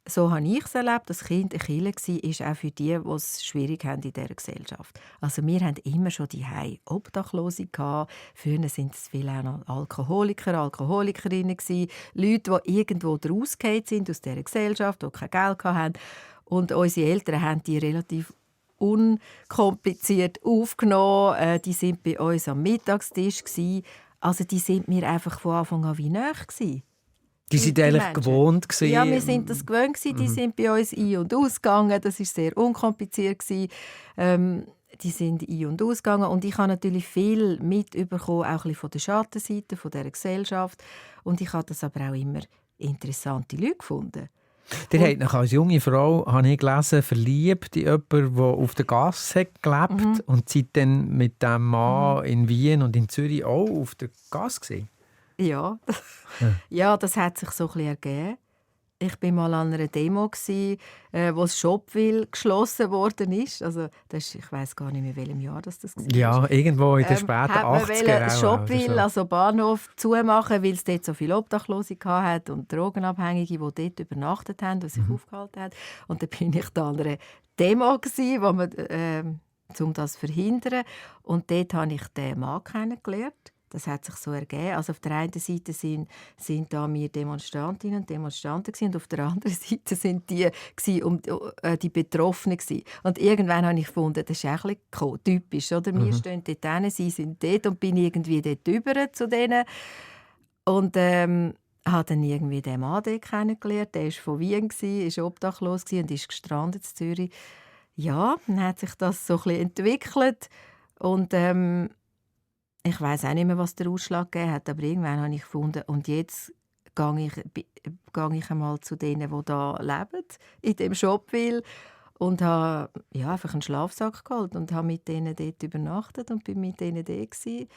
[SPEAKER 4] so habe ich es erlebt, dass Kind eine Kirche war, ist auch für die es schwierig haben in dieser Gesellschaft. Also wir hatten immer schon die Obdachlose gehabt. Früher waren es viele auch noch Alkoholiker, Alkoholikerinnen gewesen, Leute, die irgendwo rausgefallen sind aus dieser Gesellschaft, die kein Geld hatten. Und unsere Eltern haben die relativ unkompliziert aufgenommen. Die waren bei uns am Mittagstisch gewesen. Also die sind mir einfach von Anfang an wie nahe gewesen.
[SPEAKER 3] Die sind eigentlich gewohnt gewesen.
[SPEAKER 4] Ja, wir sind das gewöhnt gewesen. Die sind bei uns ein- und ausgegangen. Das war sehr unkompliziert gewesen. Die sind ein- und ausgegangen. Und ich habe natürlich viel mitbekommen, auch ein bisschen von der Schattenseite von dieser Gesellschaft. Und ich habe das aber auch immer interessante Leute gefunden.
[SPEAKER 3] Ihr habt euch als junge Frau, habe ich gelesen, verliebt in jemanden, der auf der Gasse gelebt hat. Und seid dann mit diesem Mann in Wien und in Zürich auch auf der Gasse gewesen?
[SPEAKER 4] Ja, das hat sich so ein bisschen ergeben. Ich war mal an einer Demo, wo das Shopville geschlossen worden ist. Also, ich weiss gar nicht mehr, in welchem Jahr das war.
[SPEAKER 3] Ja, irgendwo in den späten 80er.
[SPEAKER 4] Shopville, also Bahnhof, zumachen, weil es dort so viele Obdachlose hatte und Drogenabhängige, die dort übernachtet haben, die sich aufgehalten haben. Und dann bin ich da an einer Demo, wo man, um das zu verhindern. Und dort habe ich den Mann kennengelernt. Das hat sich so ergeben. Also auf der einen Seite sind da wir Demonstrantinnen und Demonstranten gewesen, und auf der anderen Seite sind die Betroffenen gewesen. Und irgendwann habe ich gefunden, das ist auch ein bisschen typisch, oder? Wir stehen dort hin, sie sind dort, und bin irgendwie dort rüber zu denen. Und habe dann irgendwie den Mann dort kennengelernt. Der war von Wien, war obdachlos und ist gestrandet in Zürich. Ja, dann hat sich das so ein bisschen entwickelt. Und ich weiss auch nicht mehr, was der Ausschlag gegeben hat, aber irgendwann habe ich gefunden, und jetzt gehe ich einmal zu denen, die hier leben, in dem Shopville, und habe einfach einen Schlafsack geholt und habe mit denen dort übernachtet und bin mit denen dort gewesen.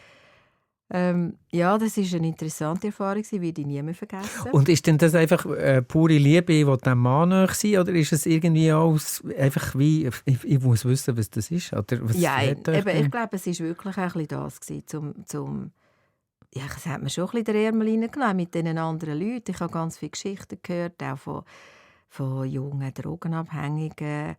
[SPEAKER 4] Das war eine interessante Erfahrung, die werde ich nie mehr vergessen.
[SPEAKER 3] Und ist denn das einfach pure Liebe, die dem Mann nahe sein, oder ist es irgendwie auch einfach wie, ich muss wissen, was das ist? Oder was
[SPEAKER 4] ich glaube, es war wirklich ein bisschen das gewesen, es hat mir schon ein bisschen den Ärmel reingenommen mit diesen anderen Leuten. Ich habe ganz viele Geschichten gehört, auch von jungen Drogenabhängigen.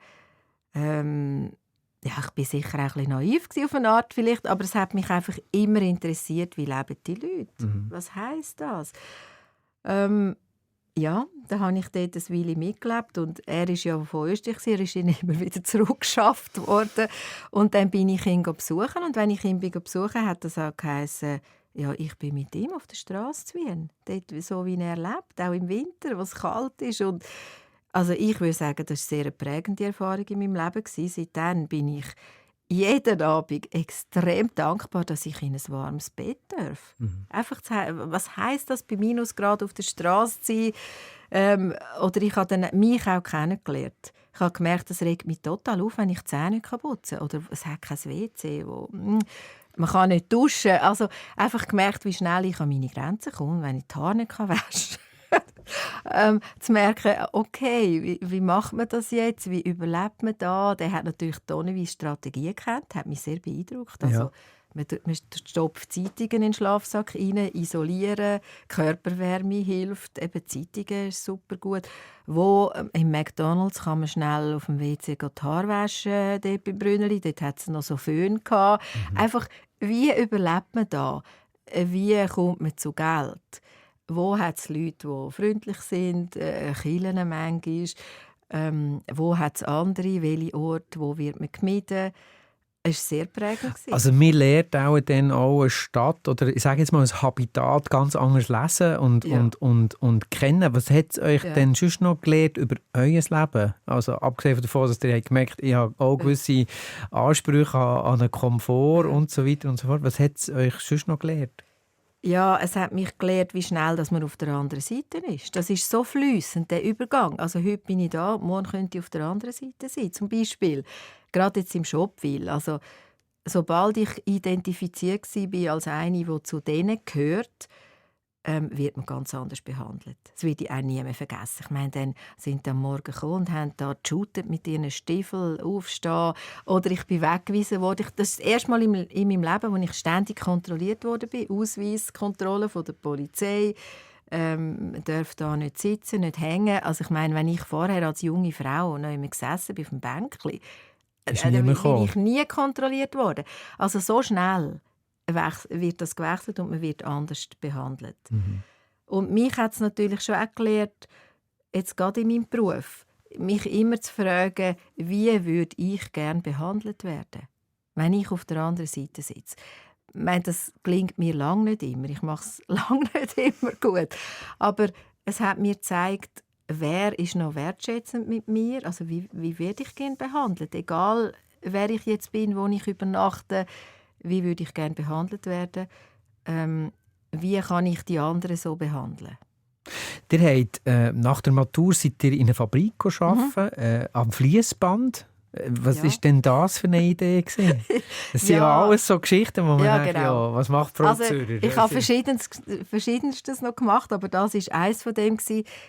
[SPEAKER 4] Ich war sicher auch ein bisschen naiv auf eine Art vielleicht, aber es hat mich einfach immer interessiert, wie leben die Leute? Was heisst das? Da habe ich dort ein Weile mitgelebt, und er war ja von Österreich, er ist immer wieder zurückgeschafft worden. Und dann bin ich ihn besuchen, und wenn ich ihn besuchen, hat das auch geheißen, Ja, ich bin mit ihm auf der Straße zu Wien. Dort, so wie er lebt, auch im Winter, wo es kalt ist. Und also ich würde sagen, das war eine sehr prägende Erfahrung in meinem Leben. Seitdem bin ich jeden Abend extrem dankbar, dass ich in ein warmes Bett darf. Einfach was heisst das, bei Minusgrad auf der Straße zu sein? Oder ich habe dann mich auch kennengelernt. Ich habe gemerkt, das regt mich total auf, wenn ich die Zähne nicht putzen kann. Oder es hat kein WC, man kann nicht duschen. Also einfach gemerkt, wie schnell ich an meine Grenzen komme, wenn ich die Haare nicht waschen kann. Zu merken, okay, wie macht man das jetzt? Wie überlebt man da? Der hat natürlich tonnenweise Strategien gekannt, hat mich sehr beeindruckt. Also, man stopft Zeitungen in den Schlafsack rein, isolieren, Körperwärme hilft, eben Zeitungen ist super gut. Im McDonald's kann man schnell auf dem WC die Haare waschen, dort bei Brünneli, dort hat es noch so Föhn gehabt. Einfach, wie überlebt man da? Wie kommt man zu Geld? Wo hat es Leute, die freundlich sind, Kirchen manchmal? Wo hat es andere? Welche Orte? Wo wird man gemieden? Es war sehr prägend.
[SPEAKER 3] Also man lernt auch dann auch eine Stadt oder ich sage jetzt mal ein Habitat ganz anders lesen und kennen. Was hat es euch denn sonst noch gelernt über euer Leben? Also abgesehen davon, dass ihr gemerkt habt, ich habe auch gewisse Ansprüche an einen Komfort und so weiter und so fort. Was hat es euch sonst noch gelernt?
[SPEAKER 4] Ja, es hat mich gelehrt, wie schnell dass man auf der anderen Seite ist. Das ist so fließend, der Übergang. Also heute bin ich da, morgen könnte ich auf der anderen Seite sein. Zum Beispiel, gerade jetzt im Shopwil. Also, sobald ich identifiziert war als eine, die zu denen gehört, wird man ganz anders behandelt. Das werde ich auch nie mehr vergessen. Ich meine, dann sind sie am Morgen gekommen und haben da geshootet mit ihren Stiefeln, aufstehen. Oder ich bin weggewiesen worden. Das ist das erste Mal in meinem Leben, wo ich ständig kontrolliert wurde. Ausweiskontrolle von der Polizei. Man darf da nicht sitzen, nicht hängen. Also ich meine, wenn ich vorher als junge Frau noch immer gesessen bin auf dem Bänkchen, dann bin ich nie kontrolliert worden. Also so schnell wird das gewechselt und man wird anders behandelt. Und mich hat es natürlich schon auch gelehrt, jetzt gerade in meinem Beruf, mich immer zu fragen, wie würde ich gerne behandelt werden, wenn ich auf der anderen Seite sitze. Ich meine, das gelingt mir lange nicht immer. Ich mache es lange nicht immer gut. Aber es hat mir gezeigt, wer ist noch wertschätzend mit mir, also wie werde ich gerne behandelt, egal wer ich jetzt bin, wo ich übernachte. Wie würde ich gerne behandelt werden? Wie kann ich die anderen so behandeln?
[SPEAKER 3] Ihr habt, nach der Matur seid ihr in einer Fabrik gearbeitet, am Fließband. Was war denn das für eine Idee? Das sind ja alles so Geschichten, wo man denkt, was macht Frau Zürcher?
[SPEAKER 4] Ich habe Verschiedenstes noch gemacht, aber das war eines von dem.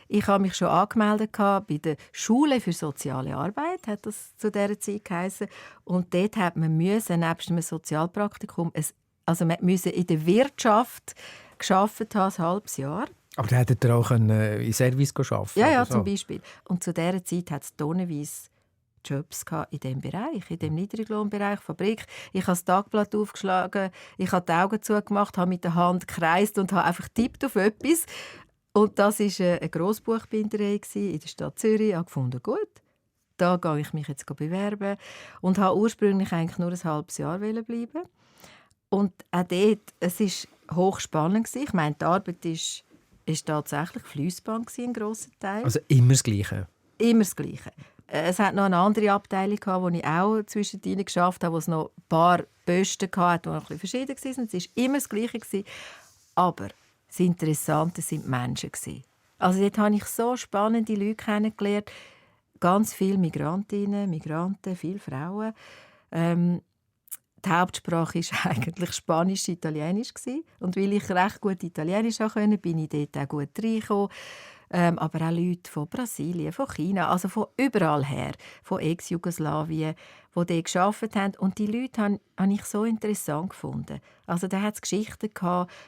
[SPEAKER 4] Ich habe mich schon angemeldet bei der Schule für soziale Arbeit, hat das zu dieser Zeit geheissen. Und dort hat man nebst einem Sozialpraktikum, man musste in der Wirtschaft gearbeitet haben, ein halbes Jahr.
[SPEAKER 3] Aber da hättet ihr auch in Service arbeiten.
[SPEAKER 4] Ja, zum Beispiel. Und zu dieser Zeit hat es tonnenweise Jobs in diesem Bereich, in dem Niedriglohnbereich, Fabrik. Ich habe das Tagblatt aufgeschlagen, ich habe die Augen zugemacht, habe mit der Hand gekreist und habe einfach getippt auf etwas. Und das war eine Grossbuchbinderei in der Stadt Zürich. Ich habe gefunden, gut, da gehe ich mich jetzt bewerben. Und habe ursprünglich eigentlich nur ein halbes Jahr bleiben. Und auch dort, es war hochspannend. Ich meine, die Arbeit war tatsächlich Fliessband, ein grosser Teil.
[SPEAKER 3] Also immer das Gleiche?
[SPEAKER 4] Immer das Gleiche. Es hat noch eine andere Abteilung, wo ich auch zwischendrin gearbeitet habe, wo es noch ein paar Posten hatte, die noch ein bisschen verschieden waren. Es war immer das Gleiche. Aber das Interessante waren die Menschen. Also dort habe ich so spannende Leute kennengelernt. Ganz viele Migrantinnen, Migranten, viele Frauen. Die Hauptsprache war eigentlich Spanisch, Italienisch. Und weil ich recht gut Italienisch konnte, bin ich dort auch gut reingekommen. Aber auch Leute von Brasilien, von China, also von überall her, von Ex-Jugoslawien, die dort gearbeitet haben. Und die Leute habe ich so interessant gefunden. Also da hat es Geschichten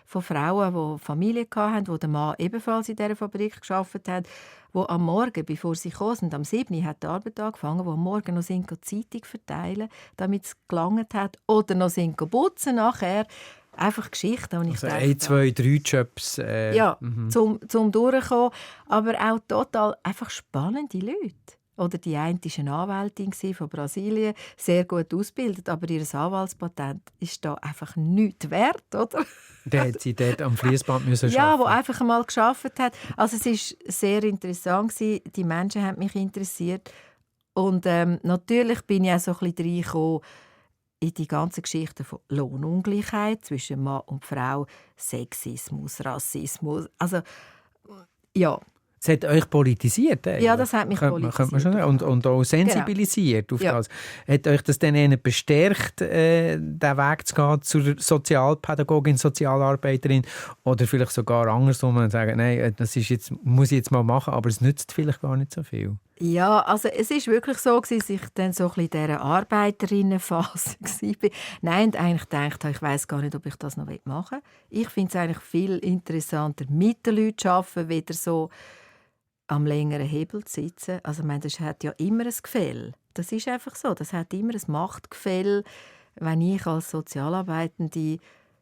[SPEAKER 4] von Frauen, die Familie hatten, wo der Mann ebenfalls in dieser Fabrik gearbeitet hat, wo am Morgen, bevor sie kamen, sind, am 7. hat die Arbeit angefangen, wo am Morgen noch die Zeitung verteilen, damit es gelangt hat, oder noch putzen nachher. Einfach Geschichten. Und ich
[SPEAKER 3] also 1, 2, 3 Jobs.
[SPEAKER 4] Zum Durchkommen. Aber auch total einfach spannende Leute. Oder die eine war eine Anwältin von Brasilien, sehr gut ausgebildet, aber ihr Anwaltspatent ist da einfach nichts wert, oder?
[SPEAKER 3] Dann hat sie dort am Fließband müssen
[SPEAKER 4] Ja,
[SPEAKER 3] arbeiten.
[SPEAKER 4] wo einfach einmal gearbeitet hat. Also es war sehr interessant, die Menschen haben mich interessiert. Und natürlich bin ich auch so ein bisschen reingekommen in die ganze Geschichte von Lohnungleichheit zwischen Mann und Frau, Sexismus, Rassismus. Also, ja.
[SPEAKER 3] Es hat euch politisiert.
[SPEAKER 4] Ja, das hat mich politisiert.
[SPEAKER 3] Könnte man schon, und auch sensibilisiert auf das. Hat euch das dann eher bestärkt, den Weg zu gehen zur Sozialpädagogin, Sozialarbeiterin? Oder vielleicht sogar andersrum und sagen, nein, muss ich jetzt mal machen, aber es nützt vielleicht gar nicht so viel?
[SPEAKER 4] Ja, also es ist wirklich so, dass ich dann so ein bisschen in dieser Arbeiterinnenphase war. Nein, und eigentlich gedacht habe, ich weiss gar nicht, ob ich das noch machen will. Ich finde es eigentlich viel interessanter, mit den Leuten zu arbeiten, wieder so am längeren Hebel zu sitzen. Also, ich meine, das hat ja immer ein Gefälle. Das ist einfach so. Das hat immer ein Machtgefälle, wenn ich als Sozialarbeitende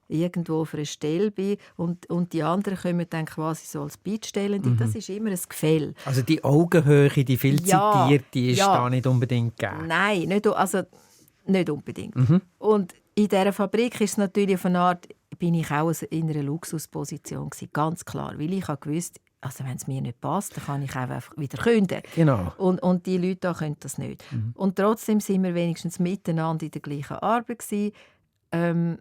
[SPEAKER 4] irgendwo auf einer Stelle bin und die anderen kommen dann quasi so als Bittstellende. Das ist immer ein Gefälle.
[SPEAKER 3] Also die Augenhöhe, die viel zitierte, ist da nicht unbedingt gegeben?
[SPEAKER 4] Nein, nicht unbedingt. Und in dieser Fabrik ist es natürlich auf eine Art, bin ich auch in einer Luxusposition gewesen, ganz klar, weil ich gewusst, also wenn es mir nicht passt, dann kann ich einfach wieder kündigen. Genau. Und die Leute da können das nicht. Und trotzdem sind wir wenigstens miteinander in der gleichen Arbeit gewesen.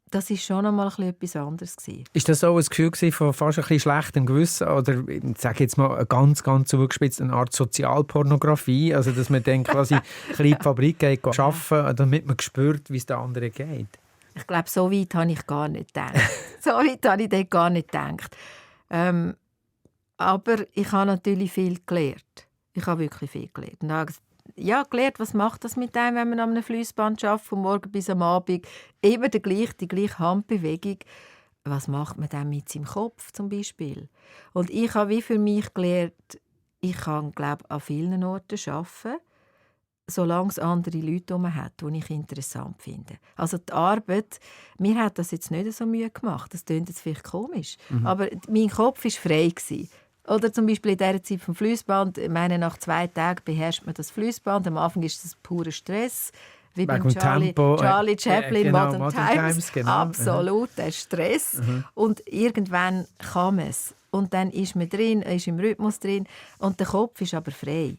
[SPEAKER 4] Das war schon einmal etwas anderes.
[SPEAKER 3] Ist das so ein Gefühl von fast ein bisschen schlechtem Gewissen? Oder, ich sage jetzt mal, ganz zugespitzt, eine Art Sozialpornografie? Also, dass man dann quasi ein bisschen in die Fabrik geht, arbeiten, damit man spürt, wie es den anderen geht?
[SPEAKER 4] Ich glaube, so weit habe ich gar nicht gedacht. So weit habe ich dort gar nicht gedacht. Aber ich habe natürlich viel gelernt. Ich habe wirklich viel gelernt. Und habe gelernt, was macht das mit einem, wenn man an einem Fliessband arbeitet, von morgen bis am Abend. Immer die gleiche Handbewegung. Was macht man dann mit seinem Kopf zum Beispiel? Und ich habe wie für mich gelernt, ich kann, glaube ich, an vielen Orten arbeiten, solange es andere Leute herum hat, die ich interessant finde. Also die Arbeit, mir hat das jetzt nicht so Mühe gemacht. Das klingt jetzt vielleicht komisch. Aber mein Kopf war frei. Oder zum Beispiel in dieser Zeit vom Fliessband. Ich meine, nach 2 Tagen beherrscht man das Fliessband. Am Anfang ist das purer Stress. Wie beim Charlie Chaplin,
[SPEAKER 3] genau,
[SPEAKER 4] Modern Times.
[SPEAKER 3] Genau.
[SPEAKER 4] Absolut, der Stress. Und irgendwann kam es. Und dann ist man drin, ist im Rhythmus drin. Und der Kopf ist aber frei.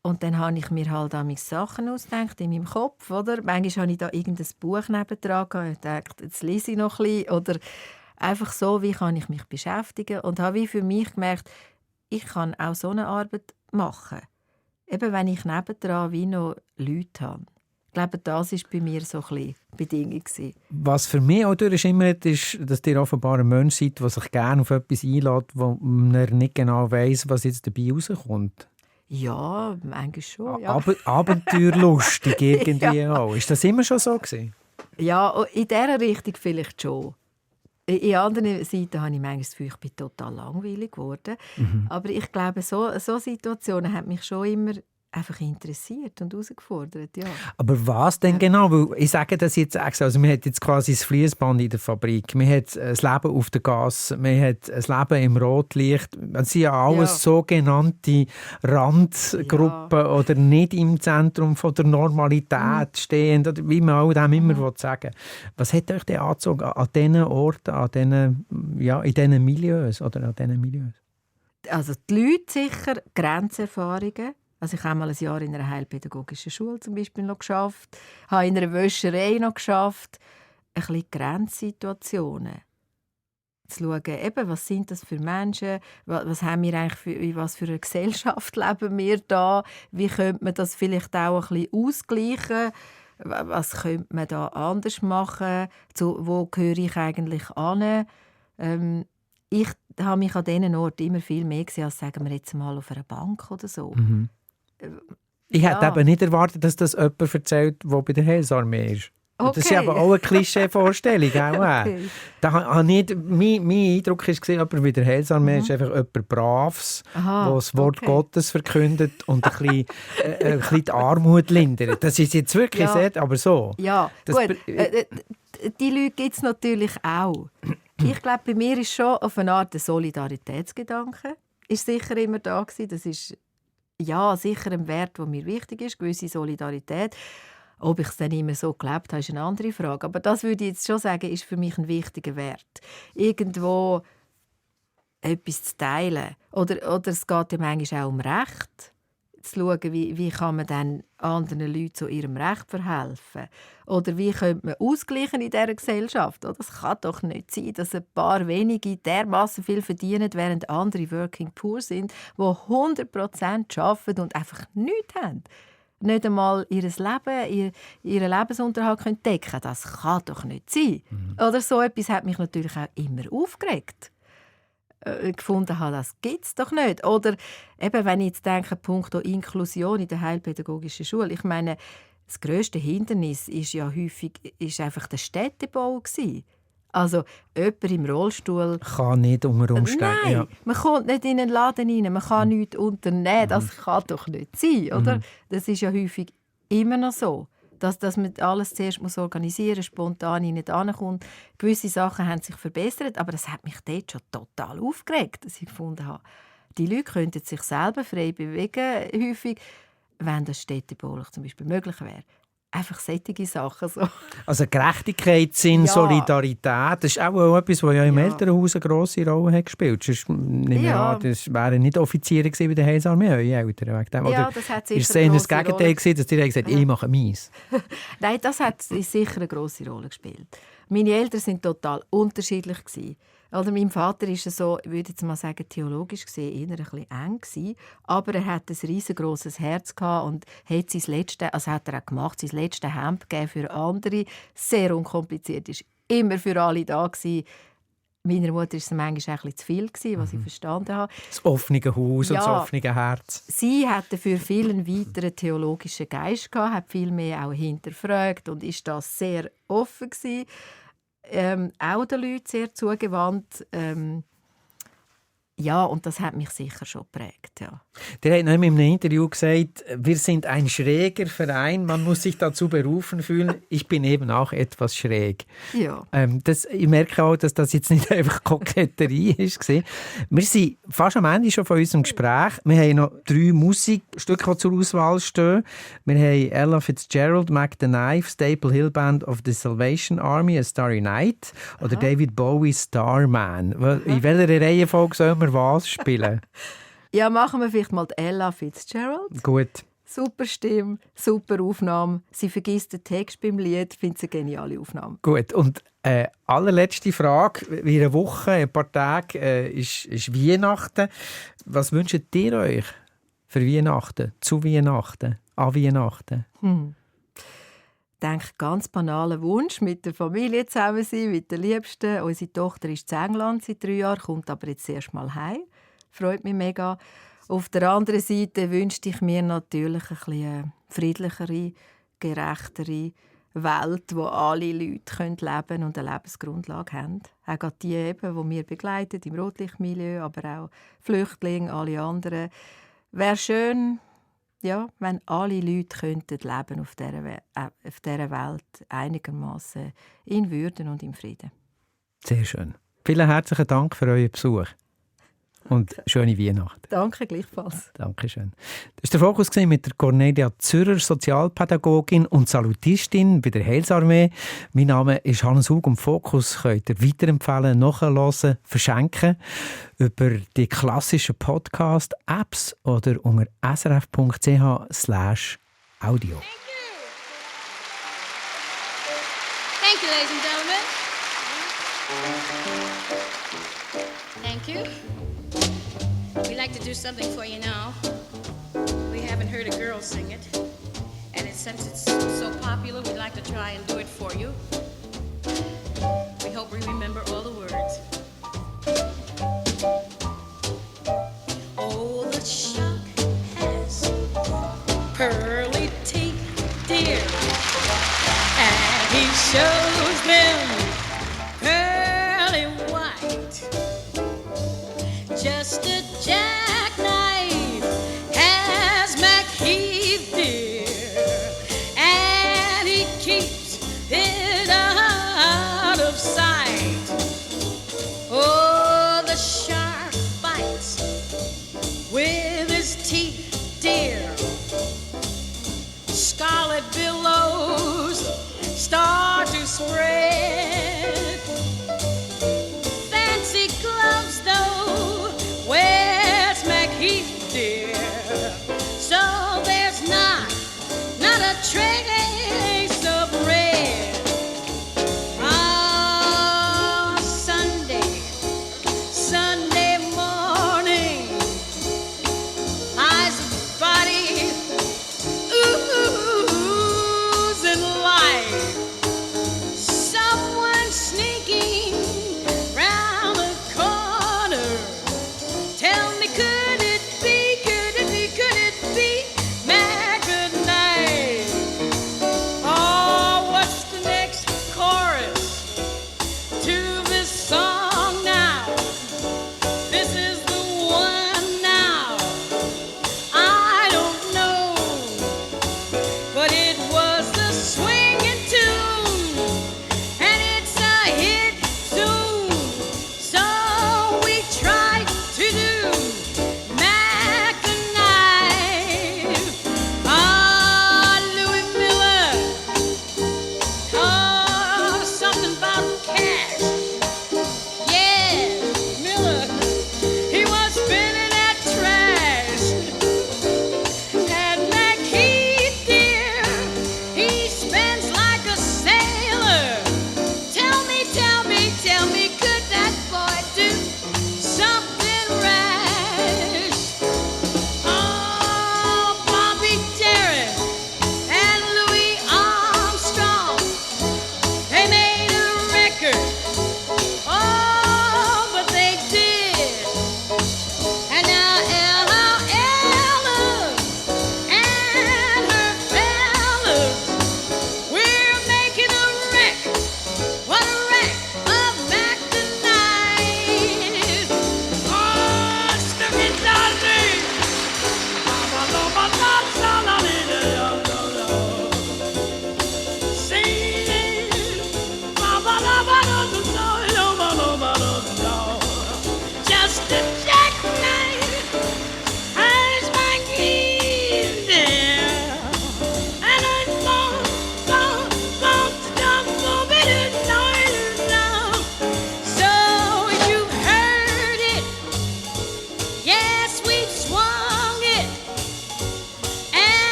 [SPEAKER 4] Und dann habe ich mir halt meine Sachen ausgedacht in meinem Kopf. Oder? Manchmal habe ich da irgendein Buch nebendran gehabt und dachte, jetzt lese ich noch ein bisschen. Oder einfach so, wie kann ich mich beschäftigen. Und habe wie für mich gemerkt, ich kann auch so eine Arbeit machen. Eben, wenn ich nebendran wie noch Leute habe. Ich glaube, das war bei mir so ein bisschen Bedingung.
[SPEAKER 3] Was für mich auch durchschimmert, ist, dass ihr offenbar ein Mensch seid, der sich gerne auf etwas einlässt, wo man nicht genau weiss, was jetzt dabei rauskommt.
[SPEAKER 4] Ja, eigentlich schon. Ja.
[SPEAKER 3] Aber abenteuerlustig irgendwie auch. Ist das immer schon so gewesen?
[SPEAKER 4] Ja, in dieser Richtung vielleicht schon. In anderen Seiten habe ich manchmal das Gefühl, ich bin total langweilig geworden. Aber ich glaube, so Situationen haben mich schon immer einfach interessiert und herausgefordert. Ja.
[SPEAKER 3] Aber was denn genau? Weil ich sage das jetzt extra. Also man hat jetzt quasi das Fließband in der Fabrik, man hat das Leben auf der Gasse, man hat das Leben im Rotlicht. Das sind ja alles sogenannte Randgruppen oder nicht im Zentrum von der Normalität stehend, oder wie man auch dem immer sagen will. Was hat euch denn angezogen an diesen Orten, an diesen, in diesen Milieus? Oder an diesen Milieus?
[SPEAKER 4] Also die Leute sicher, Grenzerfahrungen. Also ich habe mal ein Jahr in einer heilpädagogischen Schule zum Beispiel noch geschafft, habe in einer Wäscherei noch geschafft. Ein bisschen Grenzsituationen. Zu schauen, eben, was sind das für Menschen, was haben wir eigentlich in was für eine Gesellschaft leben wir da, wie könnte man das vielleicht auch ein bisschen ausgleichen, was könnte man da anders machen, wo gehöre ich eigentlich an. Ich habe mich an diesen Orten immer viel mehr gesehen, als sagen wir jetzt mal auf einer Bank oder so.
[SPEAKER 3] Ich hätte eben nicht erwartet, dass das jemand erzählt, der bei der Heilsarmee ist. Okay. Das ist aber auch eine Klischee-Vorstellung. Okay. Mein Eindruck war, jemand bei der Heilsarmee ist einfach jemand Braves, der das Wort Gottes verkündet und ein bisschen die Armut lindert. Das ist jetzt wirklich sehr, aber so. Ja,
[SPEAKER 4] gut. Die Leute gibt es natürlich auch. Ich glaube, bei mir ist schon auf eine Art der Solidaritätsgedanke ist sicher immer da gewesen. Das ist ja, sicher ein Wert, der mir wichtig ist, gewisse Solidarität. Ob ich es dann immer so gelebt habe, ist eine andere Frage. Aber das würde ich jetzt schon sagen, ist für mich ein wichtiger Wert. Irgendwo etwas zu teilen. Oder es geht ja manchmal auch um Recht. Zu schauen, wie kann man dann anderen Leuten zu ihrem Recht verhelfen. Oder wie könnte man ausgleichen in dieser Gesellschaft. Es kann doch nicht sein, dass ein paar wenige dermassen viel verdienen, während andere Working Poor sind, die 100% arbeiten und einfach nichts haben. Nicht einmal ihr Leben, ihren Lebensunterhalt decken können. Das kann doch nicht sein. Oder so etwas hat mich natürlich auch immer aufgeregt. Gefunden habe, das gibt es doch nicht. Oder eben, wenn ich jetzt denke, punkto Inklusion in der heilpädagogischen Schule, ich meine, das grösste Hindernis ist ja häufig einfach der Städtebau gewesen. Also jemand im Rollstuhl
[SPEAKER 3] kann nicht unter Umständen.
[SPEAKER 4] Nein,
[SPEAKER 3] ja.
[SPEAKER 4] Man kommt nicht in einen Laden rein, man kann nichts unternehmen. Das kann doch nicht sein, oder? Das ist ja häufig immer noch so. Dass man alles zuerst organisieren muss, spontan nicht ankommt. Gewisse Sachen haben sich verbessert, aber das hat mich dort schon total aufgeregt, dass ich gefunden habe, die Leute könnten sich selber frei bewegen, häufig, wenn das städtebaulich zum Beispiel möglich wäre. Einfach solche Sachen. So.
[SPEAKER 3] Also Gerechtigkeitssinn,
[SPEAKER 4] Ja.
[SPEAKER 3] Solidarität, das ist auch etwas, was ja im Elternhaus eine grosse Rolle hat gespielt. Sonst nehme ich an, das wären nicht Offiziere gewesen bei der Heilsarmee, eure Eltern. Wegen dem. Oder
[SPEAKER 4] Ja, das hat sicher
[SPEAKER 3] ist es eher das
[SPEAKER 4] eine grosse
[SPEAKER 3] Gegenteil
[SPEAKER 4] Rolle.
[SPEAKER 3] gewesen, dass die gesagt haben, ich mache meins?
[SPEAKER 4] Nein, das hat sicher eine grosse Rolle gespielt. Meine Eltern waren total unterschiedlich gewesen. Oder mein Vater ist so, ich würde jetzt mal sagen, theologisch gesehen eher ein bisschen eng gewesen, aber er hat ein riesengroßes Herz gehabt und hat sein letztes, also hat er auch gemacht, sein letztes Hemd gegeben für andere, sehr unkompliziert, ist immer für alle da gewesen. Meiner Mutter war es manchmal ein bisschen zu viel gewesen, was ich verstanden habe.
[SPEAKER 3] Das offene Haus und das
[SPEAKER 4] Ja.
[SPEAKER 3] offene Herz.
[SPEAKER 4] Sie hatte für vielen weiteren theologischen Geist gehabt, hat viel mehr auch hinterfragt und ist da sehr offen gewesen. Auch den Leuten sehr zugewandt. Ja, und das hat mich sicher schon geprägt. Ja.
[SPEAKER 3] Der hat noch in einem Interview gesagt, wir sind ein schräger Verein, man muss sich dazu berufen fühlen. Ich bin eben auch etwas schräg.
[SPEAKER 4] Ja.
[SPEAKER 3] Ich merke auch, dass das jetzt nicht einfach Koketterie war. Wir sind fast am Ende schon von unserem Gespräch. Wir haben noch 3 Musikstücke, die zur Auswahl stehen. Wir haben Ella Fitzgerald, Mac the Knife, Staple Hill Band of the Salvation Army, A Starry Night oder David Bowie, Starman. In welcher Reihenfolge sollen wir was spielen?
[SPEAKER 4] Ja, machen wir vielleicht mal die Ella Fitzgerald.
[SPEAKER 3] Gut.
[SPEAKER 4] Super Stimme, super Aufnahme. Sie vergisst den Text beim Lied, findet eine geniale Aufnahme.
[SPEAKER 3] Gut, und allerletzte Frage. In einer Woche, ein paar Tage ist Weihnachten. Was wünscht ihr euch für Weihnachten, zu Weihnachten, an Weihnachten?
[SPEAKER 4] Ich denke, ganz banaler Wunsch, mit der Familie zusammen sein, mit den Liebsten. Unsere Tochter ist in England seit 3 Jahren, kommt aber jetzt erst mal heim. Freut mich mega. Auf der anderen Seite wünschte ich mir natürlich ein bisschen friedlichere, gerechtere Welt, wo alle Leute leben können und eine Lebensgrundlage haben. Auch gerade die, eben, die wir begleiten im Rotlichtmilieu, aber auch Flüchtlinge, alle anderen. Wäre schön, ja, wenn alle Leute könnten leben auf dieser Welt einigermaßen in Würde und im Frieden.
[SPEAKER 3] Sehr schön. Vielen herzlichen Dank für euren Besuch. Und schöne Weihnachten.
[SPEAKER 4] Danke, gleichfalls.
[SPEAKER 3] Dankeschön. Das war der Fokus mit der Cornelia Zürcher, Sozialpädagogin und Salutistin bei der Heilsarmee. Mein Name ist Hannes Hug und Fokus könnt ihr weiterempfehlen, nachhören, verschenken über die klassischen Podcast-Apps oder unter srf.ch/audio.
[SPEAKER 1] Thank you, ladies and gentlemen. Thank you. We'd like to do something for you now. We haven't heard a girl sing it. And since it's so popular, we'd like to try and do it for you. We hope we remember all the words. Oh, the shark has pearly teeth, dear. And he shows them pearly white. Just a jackknife has McHeath, dear, and he keeps it out of sight.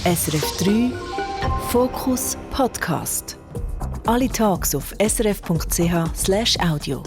[SPEAKER 2] SRF 3 Fokus Podcast. Alle Tags auf srf.ch/audio.